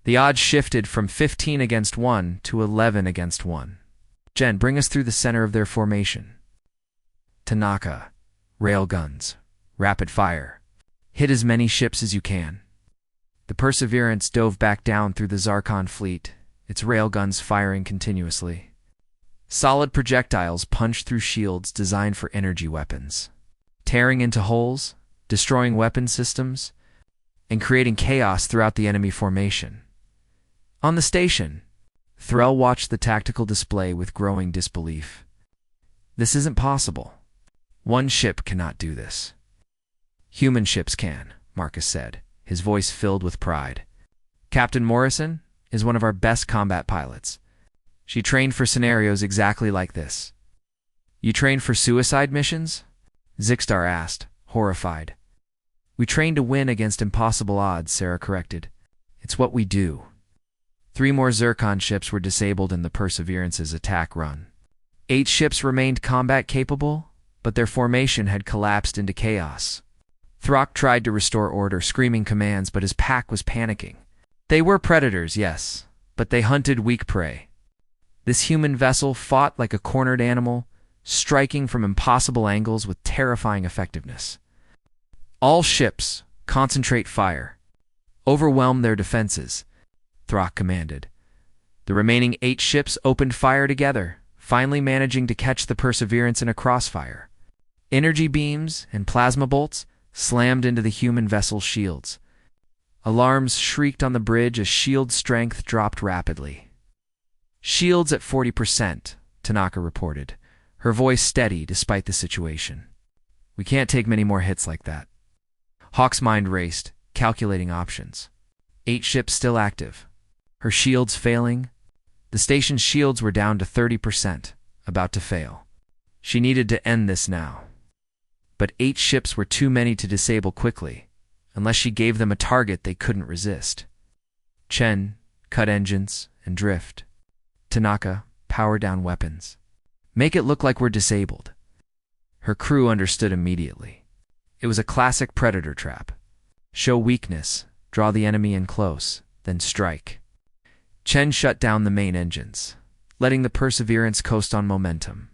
The odds shifted from 15 against 1 to 11 against 1. "Jen, bring us through the center of their formation." "Tanaka, rail guns, rapid fire. Hit as many ships as you can." The Perseverance dove back down through the Zarkon fleet, its railguns firing continuously. Solid projectiles punched through shields designed for energy weapons, tearing into holes, destroying weapon systems, and creating chaos throughout the enemy formation. On the station, Threll watched the tactical display with growing disbelief. "This isn't possible. One ship cannot do this." "Human ships can," Marcus said, his voice filled with pride. "Captain Morrison is one of our best combat pilots. She trained for scenarios exactly like this." "You trained for suicide missions?" Zixtar asked, horrified. "We train to win against impossible odds," Sarah corrected. "It's what we do." 3 more Zircon ships were disabled in the Perseverance's attack run. 8 ships remained combat-capable, but their formation had collapsed into chaos. Throck tried to restore order, screaming commands, but his pack was panicking. They were predators, yes, but they hunted weak prey. This human vessel fought like a cornered animal, striking from impossible angles with terrifying effectiveness. "All ships, concentrate fire. Overwhelm their defenses," Throck commanded. The remaining 8 ships opened fire together, finally managing to catch the Perseverance in a crossfire. Energy beams and plasma bolts slammed into the human vessel's shields. Alarms shrieked on the bridge as shield strength dropped rapidly. "Shields at 40%, Tanaka reported, her voice steady despite the situation. "We can't take many more hits like that." Hawk's mind raced, calculating options. 8 ships still active. Her shields failing. The station's shields were down to 30%, about to fail. She needed to end this now. But 8 ships were too many to disable quickly, unless she gave them a target they couldn't resist. "Chen, cut engines and drift. Tanaka, power down weapons. Make it look like we're disabled. Her crew understood immediately. It was a classic predator trap. Show weakness, draw the enemy in close, then strike. Chen shut down the main engines, letting the Perseverance coast on momentum.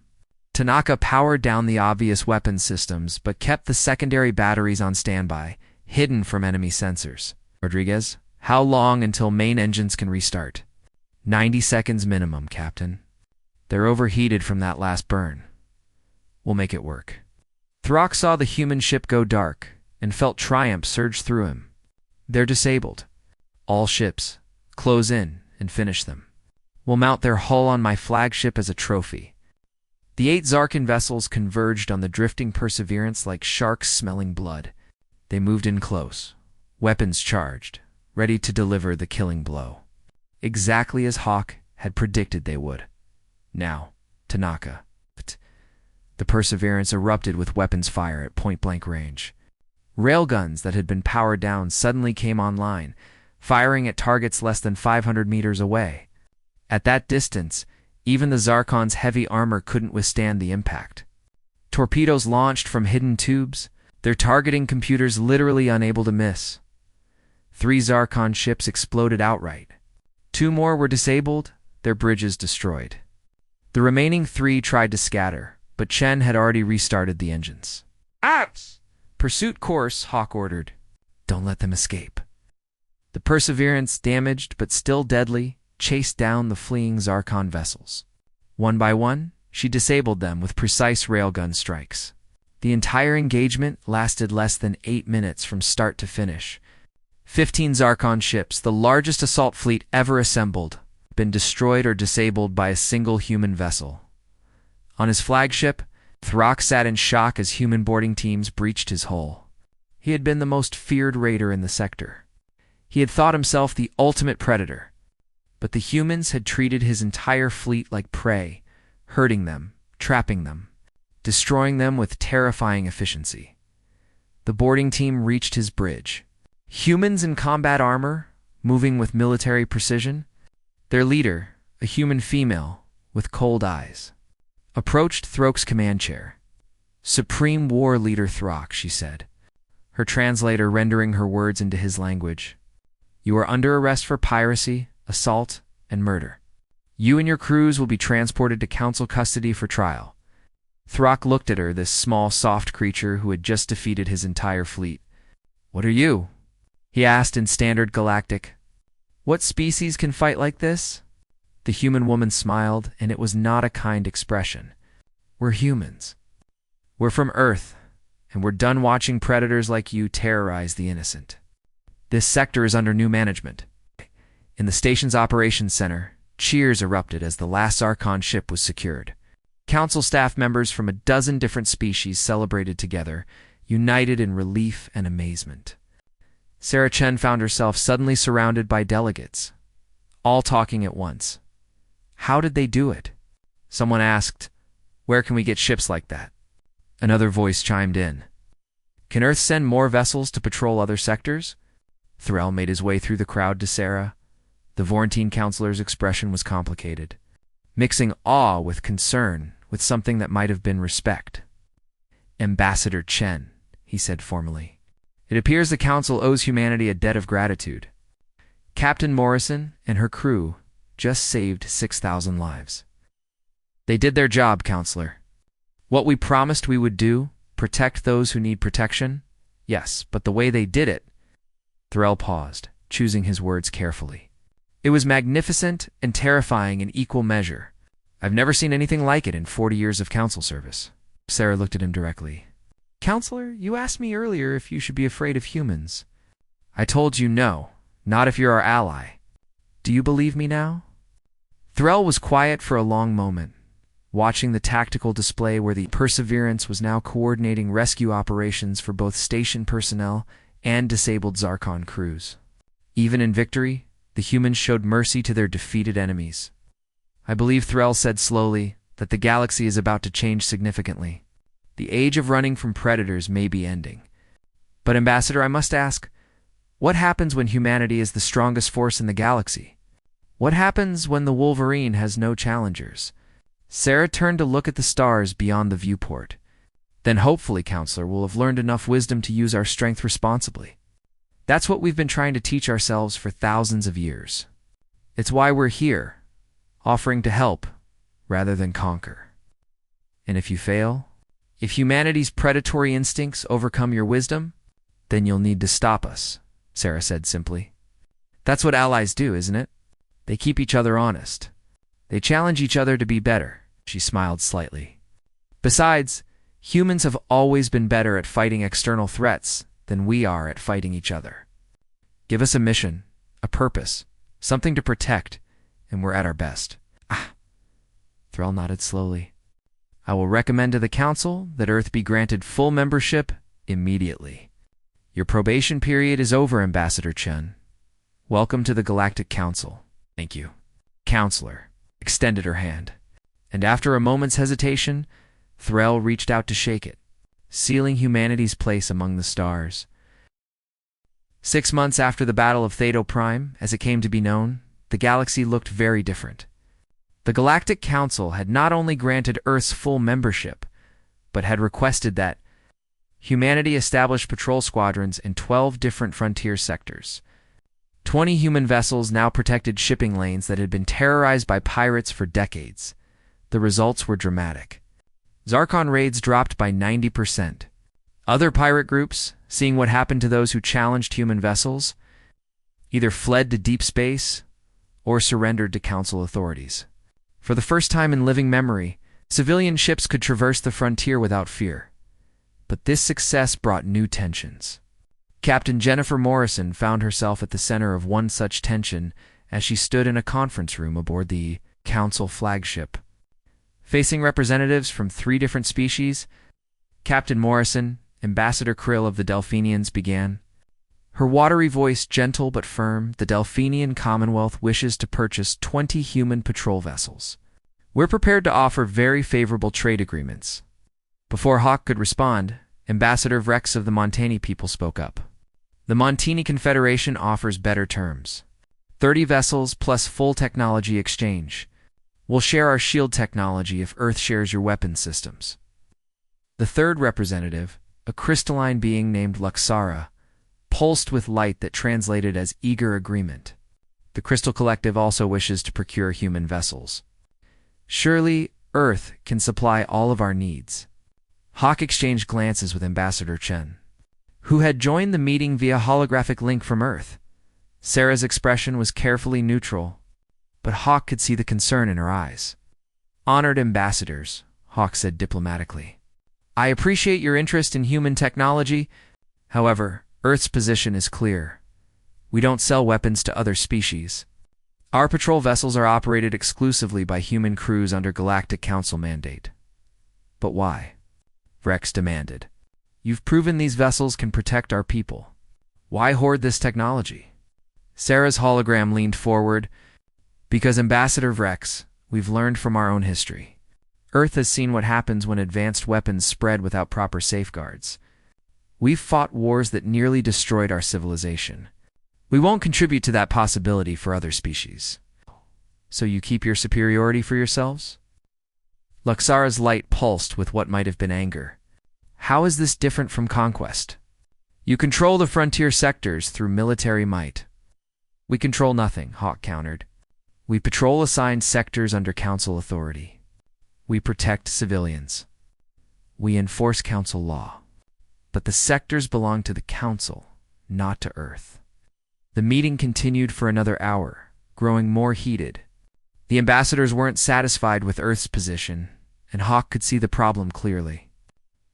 Tanaka powered down the obvious weapon systems but kept the secondary batteries on standby, hidden from enemy sensors. Rodriguez, how long until main engines can restart? 90 seconds minimum, Captain. They're overheated from that last burn. We'll make it work. Throck saw the human ship go dark and felt triumph surge through him. They're disabled. All ships, close in and finish them. We'll mount their hull on my flagship as a trophy. The 8 Zarkan vessels converged on the drifting Perseverance like sharks smelling blood. They moved in close, weapons charged, ready to deliver the killing blow. Exactly as Hawk had predicted they would. Now, Tanaka. The Perseverance erupted with weapons fire at point-blank range. Railguns that had been powered down suddenly came online, firing at targets less than 500 meters away. At that distance, even the Zarkon's heavy armor couldn't withstand the impact. Torpedoes launched from hidden tubes, their targeting computers literally unable to miss. 3 Zarkon ships exploded outright. 2 more were disabled, their bridges destroyed. The remaining 3 tried to scatter, but Chen had already restarted the engines. Out! Pursuit course, Hawk ordered. Don't let them escape. The Perseverance, damaged but still deadly, chased down the fleeing Zarkon vessels. One by one, she disabled them with precise railgun strikes. The entire engagement lasted less than 8 minutes from start to finish. 15 Zarkon ships, the largest assault fleet ever assembled, been destroyed or disabled by a single human vessel. On his flagship, Throck sat in shock as human boarding teams breached his hull. He had been the most feared raider in the sector. He had thought himself the ultimate predator. But the humans had treated his entire fleet like prey, hurting them, trapping them, destroying them with terrifying efficiency. The boarding team reached his bridge. Humans in combat armor, moving with military precision. Their leader, a human female with cold eyes, approached Throck's command chair. Supreme War Leader Throck, she said, her translator rendering her words into his language. You are under arrest for piracy, assault, and murder. You and your crews will be transported to council custody for trial. Throck looked at her, this small, soft creature who had just defeated his entire fleet. What are you? He asked in standard galactic. What species can fight like this? The human woman smiled, and it was not a kind expression. We're humans. We're from Earth, and we're done watching predators like you terrorize the innocent. This sector is under new management. In the station's operations center, cheers erupted as the last Zarkon ship was secured. Council staff members from a dozen different species celebrated together, united in relief and amazement. Sarah Chen found herself suddenly surrounded by delegates, all talking at once. How did they do it? Someone asked, where can we get ships like that? Another voice chimed in. Can Earth send more vessels to patrol other sectors? Thorell made his way through the crowd to Sarah. The Vorentine counselor's expression was complicated, mixing awe with concern with something that might have been respect. Ambassador Chen, he said formally. It appears the council owes humanity a debt of gratitude. Captain Morrison and her crew just saved 6,000 lives. They did their job, Counselor. What we promised we would do, protect those who need protection? Yes, but the way they did it. Thorell paused, choosing his words carefully. It was magnificent and terrifying in equal measure. I've never seen anything like it in 40 years of council service. Sarah looked at him directly. Counselor, you asked me earlier if you should be afraid of humans. I told you no, not if you're our ally. Do you believe me now? Thorell was quiet for a long moment, watching the tactical display where the Perseverance was now coordinating rescue operations for both station personnel and disabled Zarkon crews. Even in victory, the humans showed mercy to their defeated enemies. I believe, Thorell said slowly, that the galaxy is about to change significantly. The age of running from predators may be ending. But, Ambassador, I must ask, what happens when humanity is the strongest force in the galaxy? What happens when the Wolverine has no challengers? Sarah turned to look at the stars beyond the viewport. Then hopefully, Counselor, we'll have learned enough wisdom to use our strength responsibly. That's what we've been trying to teach ourselves for thousands of years. It's why we're here, offering to help rather than conquer. And if you fail, if humanity's predatory instincts overcome your wisdom, then you'll need to stop us, Sarah said simply. That's what allies do, isn't it? They keep each other honest. They challenge each other to be better, she smiled slightly. Besides, humans have always been better at fighting external threats than we are at fighting each other. Give us a mission, a purpose, something to protect, and we're at our best. Thrall nodded slowly. I will recommend to the Council that Earth be granted full membership immediately. Your probation period is over, Ambassador Chen. Welcome to the Galactic Council. Thank you. Counselor extended her hand, and after a moment's hesitation, Thrall reached out to shake it, sealing humanity's place among the stars. 6 months after the Battle of Thedo Prime, as it came to be known, the galaxy looked very different. The Galactic Council had not only granted Earth's full membership, but had requested that humanity establish patrol squadrons in 12 different frontier sectors. 20 human vessels now protected shipping lanes that had been terrorized by pirates for decades. The results were dramatic. Zarkon raids dropped by 90%. Other pirate groups, seeing what happened to those who challenged human vessels, either fled to deep space or surrendered to Council authorities. For the first time in living memory, civilian ships could traverse the frontier without fear. But this success brought new tensions. Captain Jennifer Morrison found herself at the center of one such tension as she stood in a conference room aboard the Council flagship. Facing representatives from 3 different species, Captain Morrison, Ambassador Krill of the Delphinians, began. Her watery voice gentle but firm, the Delphinian Commonwealth wishes to purchase 20 human patrol vessels. We're prepared to offer very favorable trade agreements. Before Hawk could respond, Ambassador Vrex of the Montani people spoke up. The Montini Confederation offers better terms. 30 vessels plus full technology exchange. We'll share our shield technology if Earth shares your weapons systems. The third representative, a crystalline being named Luxara, pulsed with light that translated as eager agreement. The Crystal Collective also wishes to procure human vessels. Surely, Earth can supply all of our needs. Hawk exchanged glances with Ambassador Chen, who had joined the meeting via holographic link from Earth. Sarah's expression was carefully neutral, but Hawk could see the concern in her eyes. Honored ambassadors, Hawk said diplomatically. I appreciate your interest in human technology. However, Earth's position is clear. We don't sell weapons to other species. Our patrol vessels are operated exclusively by human crews under Galactic Council mandate. But why? Vrex demanded. You've proven these vessels can protect our people. Why hoard this technology? Sarah's hologram leaned forward. Because, Ambassador Vrex, we've learned from our own history. Earth has seen what happens when advanced weapons spread without proper safeguards. We've fought wars that nearly destroyed our civilization. We won't contribute to that possibility for other species. So you keep your superiority for yourselves? Luxara's light pulsed with what might have been anger. How is this different from conquest? You control the frontier sectors through military might. We control nothing, Hawk countered. We patrol assigned sectors under Council authority. We protect civilians. We enforce Council law. But the sectors belong to the Council, not to Earth. The meeting continued for another hour, growing more heated. The ambassadors weren't satisfied with Earth's position, and Hawk could see the problem clearly.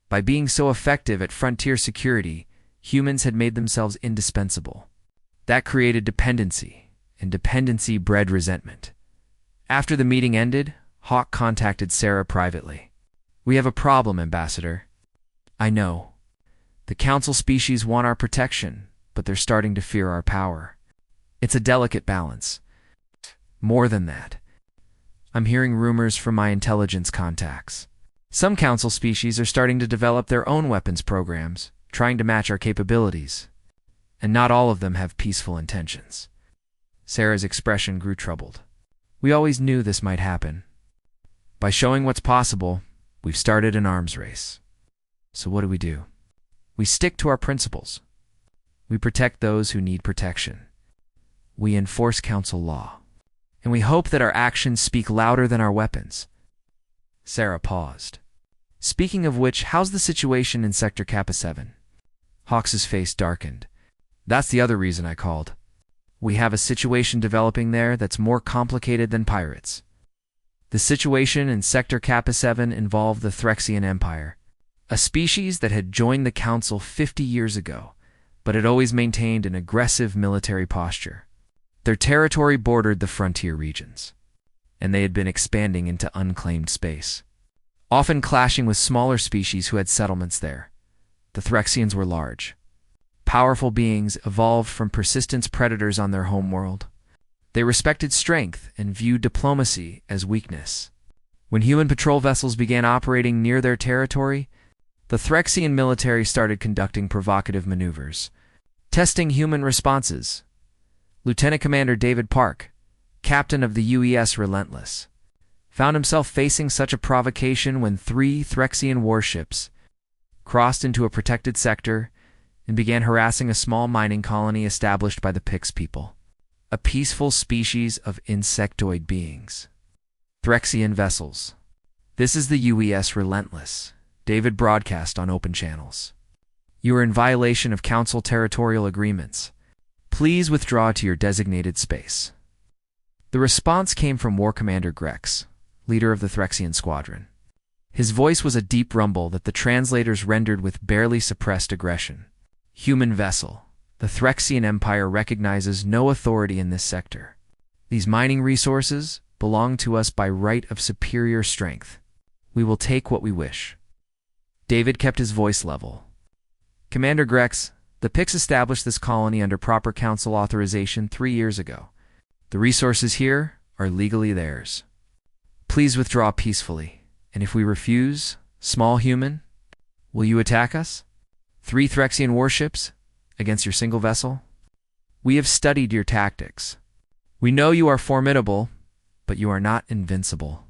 By being so effective at frontier security, humans had made themselves indispensable. That created dependency, and dependency bred resentment. After the meeting ended, Hawk contacted Sarah privately. We have a problem, Ambassador. I know. The Council species want our protection, but they're starting to fear our power. It's a delicate balance. More than that, I'm hearing rumors from my intelligence contacts. Some Council species are starting to develop their own weapons programs, trying to match our capabilities. And not all of them have peaceful intentions. Sarah's expression grew troubled. We always knew this might happen. By showing what's possible, we've started an arms race. So what do? We stick to our principles. We protect those who need protection. We enforce council law. And we hope that our actions speak louder than our weapons. Sarah paused. Speaking of which, how's the situation in Sector Kappa 7? Hawks's face darkened. That's the other reason I called. We have a situation developing there that's more complicated than pirates. The situation in Sector Kappa 7 involved the Threxian Empire, a species that had joined the Council 50 years ago, but had always maintained an aggressive military posture. Their territory bordered the frontier regions, and they had been expanding into unclaimed space, often clashing with smaller species who had settlements there. The Threxians were large, powerful beings evolved from persistent predators on their homeworld. They respected strength and viewed diplomacy as weakness. When human patrol vessels began operating near their territory, the Threxian military started conducting provocative maneuvers, testing human responses. Lieutenant Commander David Park, captain of the UES Relentless, found himself facing such a provocation when 3 Threxian warships crossed into a protected sector and began harassing a small mining colony established by the Pix people, a peaceful species of insectoid beings. Threxian vessels. This is the UES Relentless, David broadcast on open channels. You are in violation of Council territorial agreements. Please withdraw to your designated space. The response came from War Commander Grex, leader of the Threxian squadron. His voice was a deep rumble that the translators rendered with barely suppressed aggression. Human vessel. The Threxian Empire recognizes no authority in this sector. These mining resources belong to us by right of superior strength. We will take what we wish. David kept his voice level. Commander Grex, the Pix established this colony under proper council authorization 3 years ago. The resources here are legally theirs. Please withdraw peacefully, and if we refuse, small human, will you attack us? 3 Threxian warships against your single vessel? We have studied your tactics. We know you are formidable, but you are not invincible.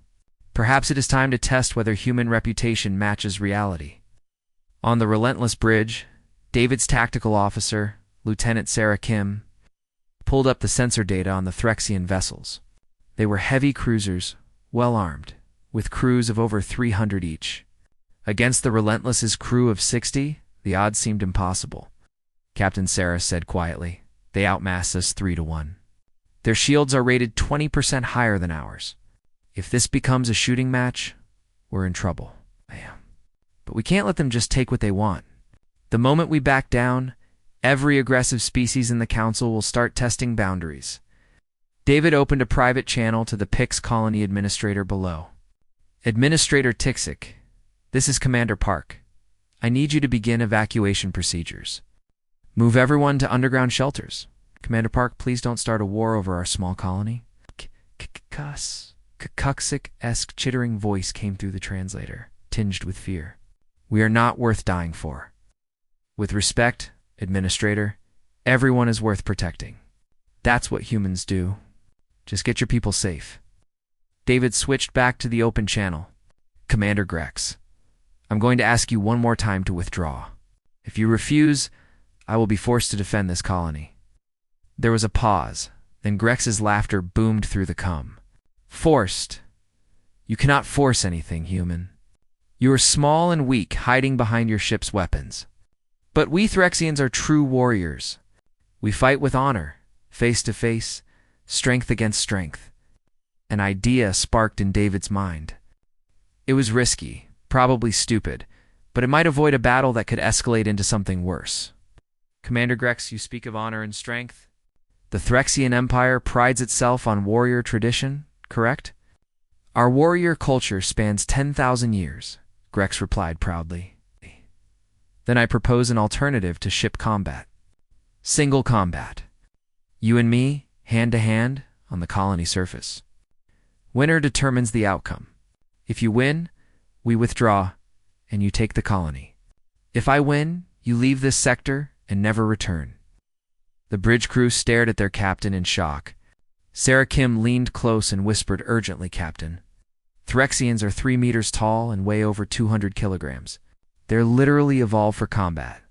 Perhaps it is time to test whether human reputation matches reality. On the Relentless Bridge, David's tactical officer, Lieutenant Sarah Kim, pulled up the sensor data on the Threxian vessels. They were heavy cruisers, well armed, with crews of over 300 each. Against the Relentless's crew of 60, the odds seemed impossible. Captain Sarah said quietly, "They outmass us 3-1. Their shields are rated 20% higher than ours. If this becomes a shooting match, we're in trouble." But we can't let them just take what they want. The moment we back down, every aggressive species in the Council will start testing boundaries. David opened a private channel to the Pix colony administrator below. Administrator Tixic, this is Commander Park. I need you to begin evacuation procedures. Move everyone to underground shelters. Commander Park, please don't start a war over our small colony. Kuxic-esque chittering voice came through the translator, tinged with fear. We are not worth dying for. With respect, Administrator, everyone is worth protecting. That's what humans do. Just get your people safe. David switched back to the open channel. Commander Grex, I'm going to ask you one more time to withdraw. If you refuse, I will be forced to defend this colony. There was a pause, then Grex's laughter boomed through the comm. Forced? You cannot force anything, human. You are small and weak, hiding behind your ship's weapons. But we Threxians are true warriors. We fight with honor, face to face, strength against strength. An idea sparked in David's mind. It was risky, probably stupid, but it might avoid a battle that could escalate into something worse. Commander Grex, you speak of honor and strength? The Threxian Empire prides itself on warrior tradition, correct? Our warrior culture spans 10,000 years, Grex replied proudly. Then I propose an alternative to ship combat. Single combat. You and me, hand to hand, on the colony surface. Winner determines the outcome. If you win, we withdraw, and you take the colony. If I win, you leave this sector and never return. The bridge crew stared at their captain in shock. Sarah Kim leaned close and whispered urgently, Captain, Threxians are 3 meters tall and weigh over 200 kilograms. They're literally evolved for combat.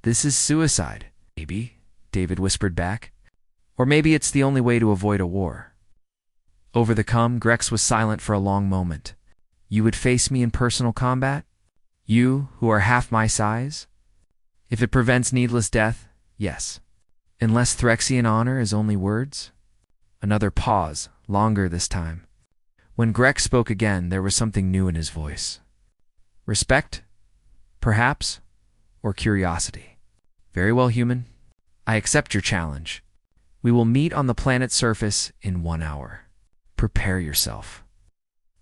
This is suicide, maybe, David whispered back. Or maybe it's the only way to avoid a war. Over the come, Grex was silent for a long moment. You would face me in personal combat? You, who are half my size? If it prevents needless death, yes. Unless Threxian honor is only words? Another pause, longer this time. When Grex spoke again, there was something new in his voice. Respect? Perhaps? Or curiosity? Very well, human. I accept your challenge. We will meet on the planet's surface in 1 hour. Prepare yourself.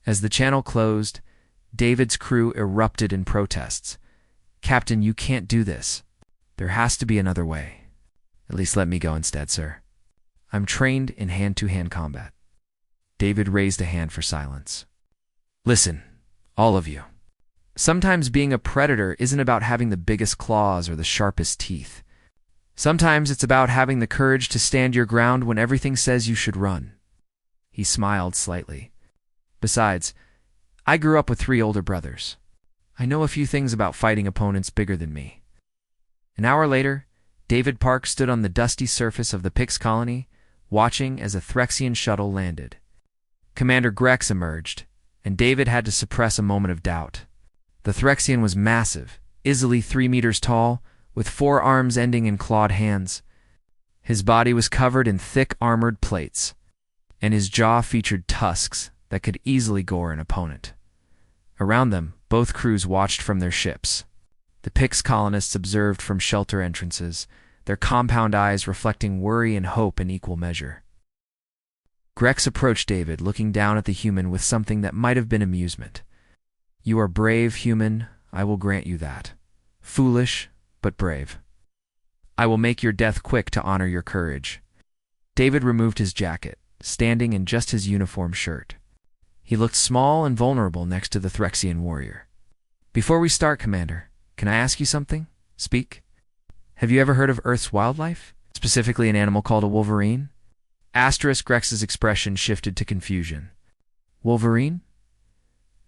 As the channel closed, David's crew erupted in protests. Captain, you can't do this. There has to be another way. At least let me go instead, sir. I'm trained in hand-to-hand combat. David raised a hand for silence. Listen, all of you. Sometimes being a predator isn't about having the biggest claws or the sharpest teeth. Sometimes it's about having the courage to stand your ground when everything says you should run. He smiled slightly. Besides, I grew up with 3 older brothers. I know a few things about fighting opponents bigger than me. An hour later, David Park stood on the dusty surface of the Pix colony, watching as a Threxian shuttle landed. Commander Grex emerged, and David had to suppress a moment of doubt. The Threxian was massive, easily 3 meters tall, with 4 arms ending in clawed hands. His body was covered in thick armored plates, and his jaw featured tusks that could easily gore an opponent. Around them, both crews watched from their ships. The Pix colonists observed from shelter entrances, their compound eyes reflecting worry and hope in equal measure. Grex approached David, looking down at the human with something that might have been amusement. You are brave, human, I will grant you that. Foolish, but brave. I will make your death quick to honor your courage. David removed his jacket, standing in just his uniform shirt. He looked small and vulnerable next to the Threxian warrior. Before we start, Commander, can I ask you something? Speak. Have you ever heard of Earth's wildlife? Specifically an animal called a Wolverine? Grex's expression shifted to confusion. Wolverine?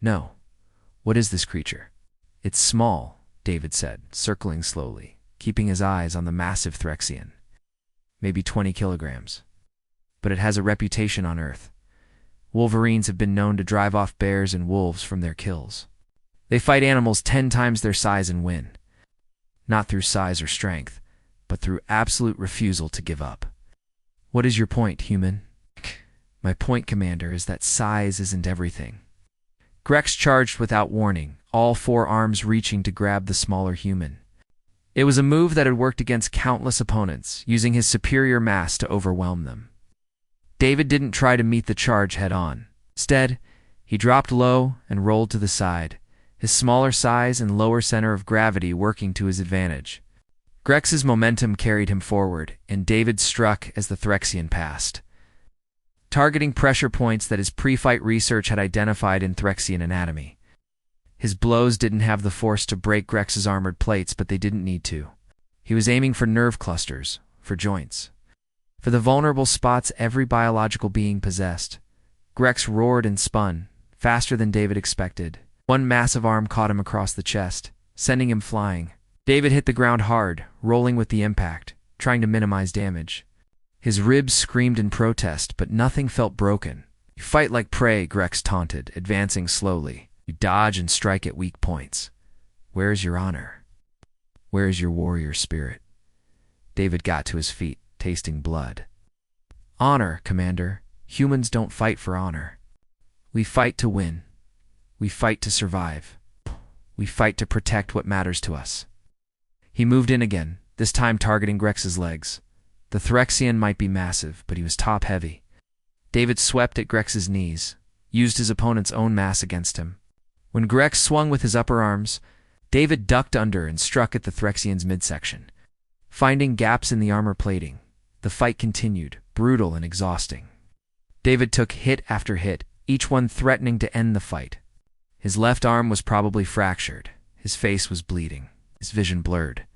No. What is this creature? It's small, David said, circling slowly, keeping his eyes on the massive Threxian. Maybe 20 kilograms. But it has a reputation on Earth. Wolverines have been known to drive off bears and wolves from their kills. They fight animals 10 times their size and win. Not through size or strength, but through absolute refusal to give up. What is your point, human? My point, Commander, is that size isn't everything. Grex charged without warning, all 4 arms reaching to grab the smaller human. It was a move that had worked against countless opponents, using his superior mass to overwhelm them. David didn't try to meet the charge head-on. Instead, he dropped low and rolled to the side, his smaller size and lower center of gravity working to his advantage. Grex's momentum carried him forward, and David struck as the Threxian passed, targeting pressure points that his pre-fight research had identified in Threxian anatomy. His blows didn't have the force to break Grex's armored plates, but they didn't need to. He was aiming for nerve clusters, for joints, for the vulnerable spots every biological being possessed. Grex roared and spun, faster than David expected. One massive arm caught him across the chest, sending him flying. David hit the ground hard, rolling with the impact, trying to minimize damage. His ribs screamed in protest, but nothing felt broken. You fight like prey, Grex taunted, advancing slowly. You dodge and strike at weak points. Where is your honor? Where is your warrior spirit? David got to his feet, tasting blood. Honor, Commander. Humans don't fight for honor. We fight to win. We fight to survive. We fight to protect what matters to us. He moved in again, this time targeting Grex's legs. The Threxian might be massive, but he was top-heavy. David swept at Grex's knees, used his opponent's own mass against him. When Grex swung with his upper arms, David ducked under and struck at the Threxian's midsection. Finding gaps in the armor plating, the fight continued, brutal and exhausting. David took hit after hit, each one threatening to end the fight. His left arm was probably fractured. His face was bleeding, his vision blurred.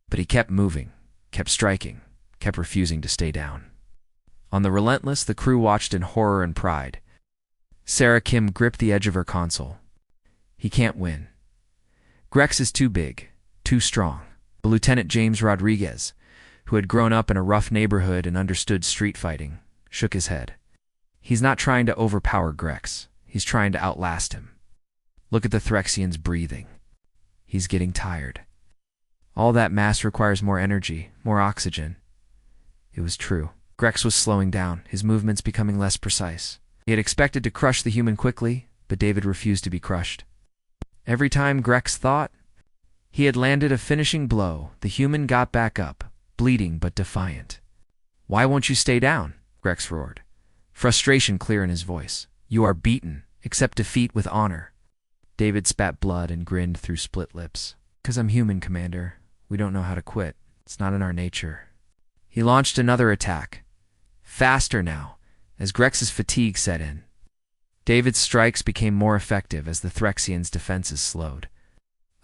But he kept moving, kept striking, kept refusing to stay down. On the Relentless, the crew watched in horror and pride. Sarah Kim gripped the edge of her console. He can't win. Grex is too big, too strong. But Lieutenant James Rodriguez, who had grown up in a rough neighborhood and understood street fighting, shook his head. He's not trying to overpower Grex. He's trying to outlast him. Look at the Threxian's breathing. He's getting tired. All that mass requires more energy, more oxygen. It was true. Grex was slowing down, his movements becoming less precise. He had expected to crush the human quickly, but David refused to be crushed. Every time Grex thought he had landed a finishing blow, the human got back up, bleeding but defiant. "Why won't you stay down?" Grex roared, frustration clear in his voice. "You are beaten. Accept defeat with honor." David spat blood and grinned through split lips. "'Cause I'm human, Commander. We don't know how to quit. It's not in our nature." He launched another attack. Faster now, as Grex's fatigue set in. David's strikes became more effective as the Threxian's defenses slowed.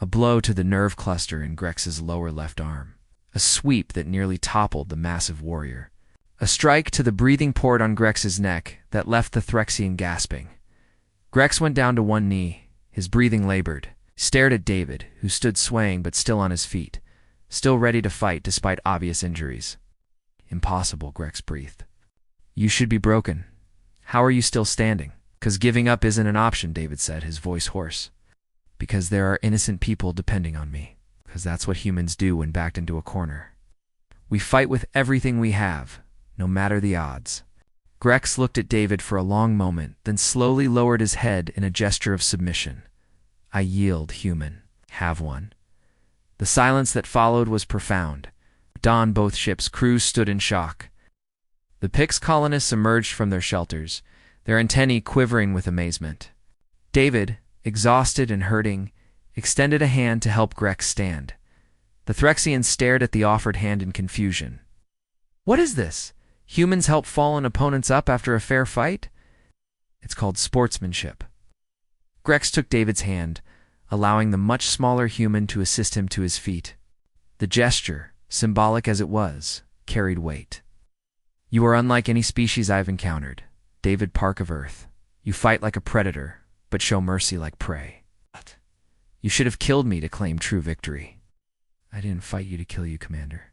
A blow to the nerve cluster in Grex's lower left arm. A sweep that nearly toppled the massive warrior. A strike to the breathing port on Grex's neck that left the Threxian gasping. Grex went down to one knee, his breathing labored, stared at David, who stood swaying but still on his feet, still ready to fight despite obvious injuries. "Impossible," Grex breathed. "You should be broken. How are you still standing?" "'Cause giving up isn't an option," David said, his voice hoarse. "Because there are innocent people depending on me. 'Cause that's what humans do when backed into a corner. We fight with everything we have, no matter the odds." Grex looked at David for a long moment, then slowly lowered his head in a gesture of submission. "I yield, human. Have one." The silence that followed was profound. On both ships' crews stood in shock. The Pix colonists emerged from their shelters, their antennae quivering with amazement. David, exhausted and hurting, extended a hand to help Grex stand. The Threxian stared at the offered hand in confusion. "What is this? Humans help fallen opponents up after a fair fight?" "It's called sportsmanship." Grex took David's hand, allowing the much smaller human to assist him to his feet. The gesture, symbolic as it was, carried weight. "You are unlike any species I've encountered, David Park of Earth. You fight like a predator, but show mercy like prey. You should have killed me to claim true victory." "I didn't fight you to kill you, Commander.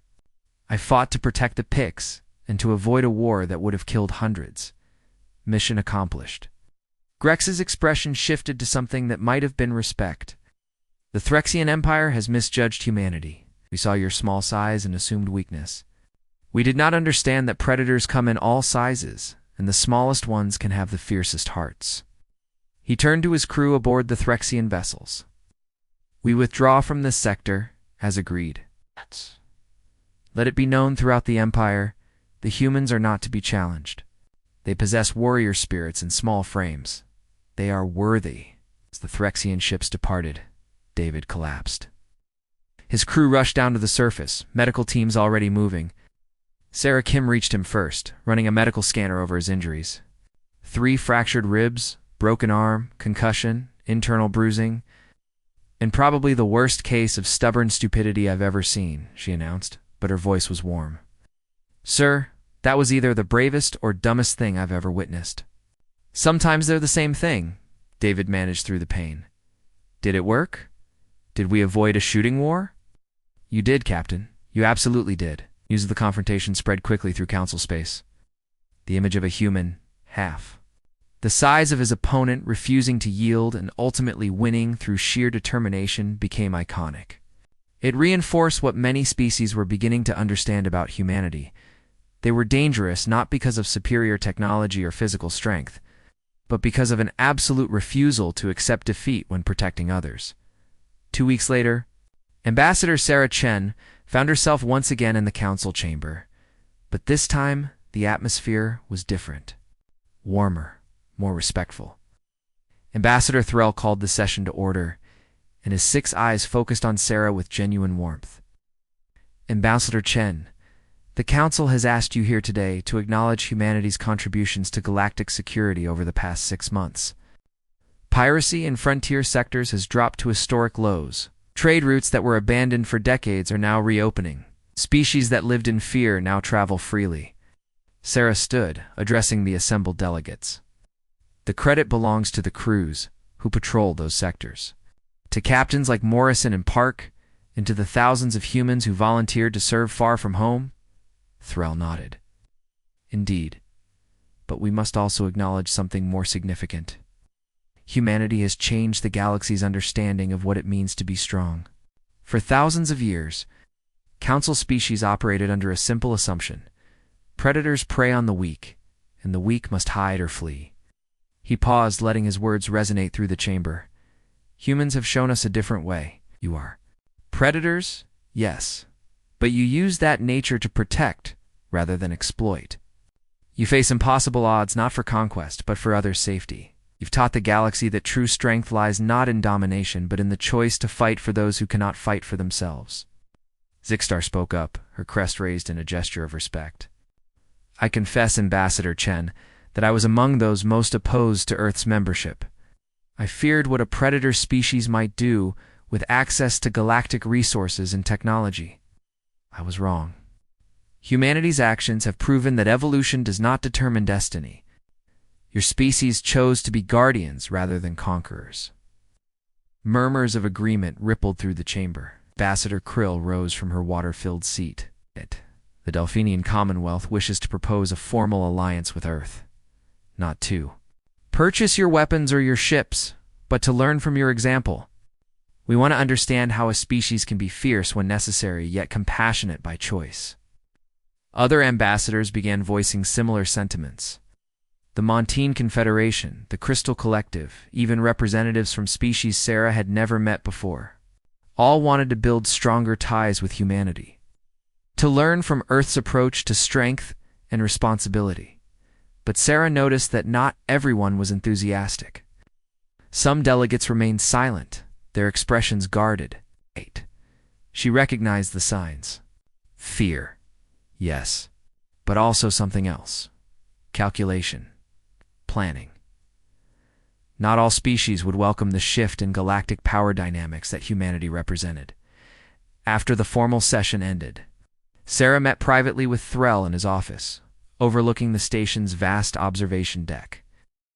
I fought to protect the Pix and to avoid a war that would have killed hundreds. Mission accomplished." Grex's expression shifted to something that might have been respect. "The Threxian Empire has misjudged humanity. We saw your small size and assumed weakness. We did not understand that predators come in all sizes, and the smallest ones can have the fiercest hearts." He turned to his crew aboard the Threxian vessels. "We withdraw from this sector, as agreed. Let it be known throughout the Empire, the humans are not to be challenged. They possess warrior spirits in small frames. They are worthy." As the Threxian ships departed, David collapsed. His crew rushed down to the surface, medical teams already moving. Sarah Kim reached him first, running a medical scanner over his injuries. 3 fractured ribs, broken arm, concussion, internal bruising, and probably the worst case of stubborn stupidity I've ever seen, she announced, but her voice was warm. "Sir, that was either the bravest or dumbest thing I've ever witnessed." "Sometimes they're the same thing," David managed through the pain. "Did it work? Did we avoid a shooting war?" "You did, Captain. You absolutely did." News of the confrontation spread quickly through council space. The image of a human, half the size of his opponent, refusing to yield and ultimately winning through sheer determination became iconic. It reinforced what many species were beginning to understand about humanity. They were dangerous not because of superior technology or physical strength, but because of an absolute refusal to accept defeat when protecting others. 2 weeks later, Ambassador Sarah Chen found herself once again in the council chamber, but this time the atmosphere was different. Warmer, more respectful. Ambassador Threll called the session to order, and his 6 eyes focused on Sarah with genuine warmth. "Ambassador Chen, the Council has asked you here today to acknowledge humanity's contributions to galactic security over the past 6 months. Piracy in frontier sectors has dropped to historic lows. Trade routes that were abandoned for decades are now reopening. Species that lived in fear now travel freely." Sarah stood, addressing the assembled delegates. The credit belongs to the crews who patrol those sectors. To captains like Morrison and Park, and to the thousands of humans who volunteered to serve far from home, Thrall nodded. Indeed, but we must also acknowledge something more significant. Humanity has changed the galaxy's understanding of what it means to be strong. For thousands of years, Council species operated under a simple assumption: predators prey on the weak, and the weak must hide or flee. He paused, letting his words resonate through the chamber. Humans have shown us a different way. You are predators, yes, but you use that nature to protect rather than exploit. You face impossible odds not for conquest, but for others' safety. You've taught the galaxy that true strength lies not in domination, but in the choice to fight for those who cannot fight for themselves. Zixtar spoke up, her crest raised in a gesture of respect. I confess, Ambassador Chen, that I was among those most opposed to Earth's membership. I feared what a predator species might do with access to galactic resources and technology. I was wrong. Humanity's actions have proven that evolution does not determine destiny. Your species chose to be guardians rather than conquerors. Murmurs of agreement rippled through the chamber. Ambassador Krill rose from her water-filled seat. The Delphinian Commonwealth wishes to propose a formal alliance with Earth. Not to purchase your weapons or your ships, but to learn from your example. We want to understand how a species can be fierce when necessary, yet compassionate by choice. Other ambassadors began voicing similar sentiments. The Montine Confederation, the Crystal Collective, even representatives from species Sarah had never met before. All wanted to build stronger ties with humanity, to learn from Earth's approach to strength and responsibility. But Sarah noticed that not everyone was enthusiastic. Some delegates remained silent, their expressions guarded. She recognized the signs. Fear, yes, but also something else. Calculation. Planning. Not all species would welcome the shift in galactic power dynamics that humanity represented. After the formal session ended, Sarah met privately with Thrall in his office, overlooking the station's vast observation deck.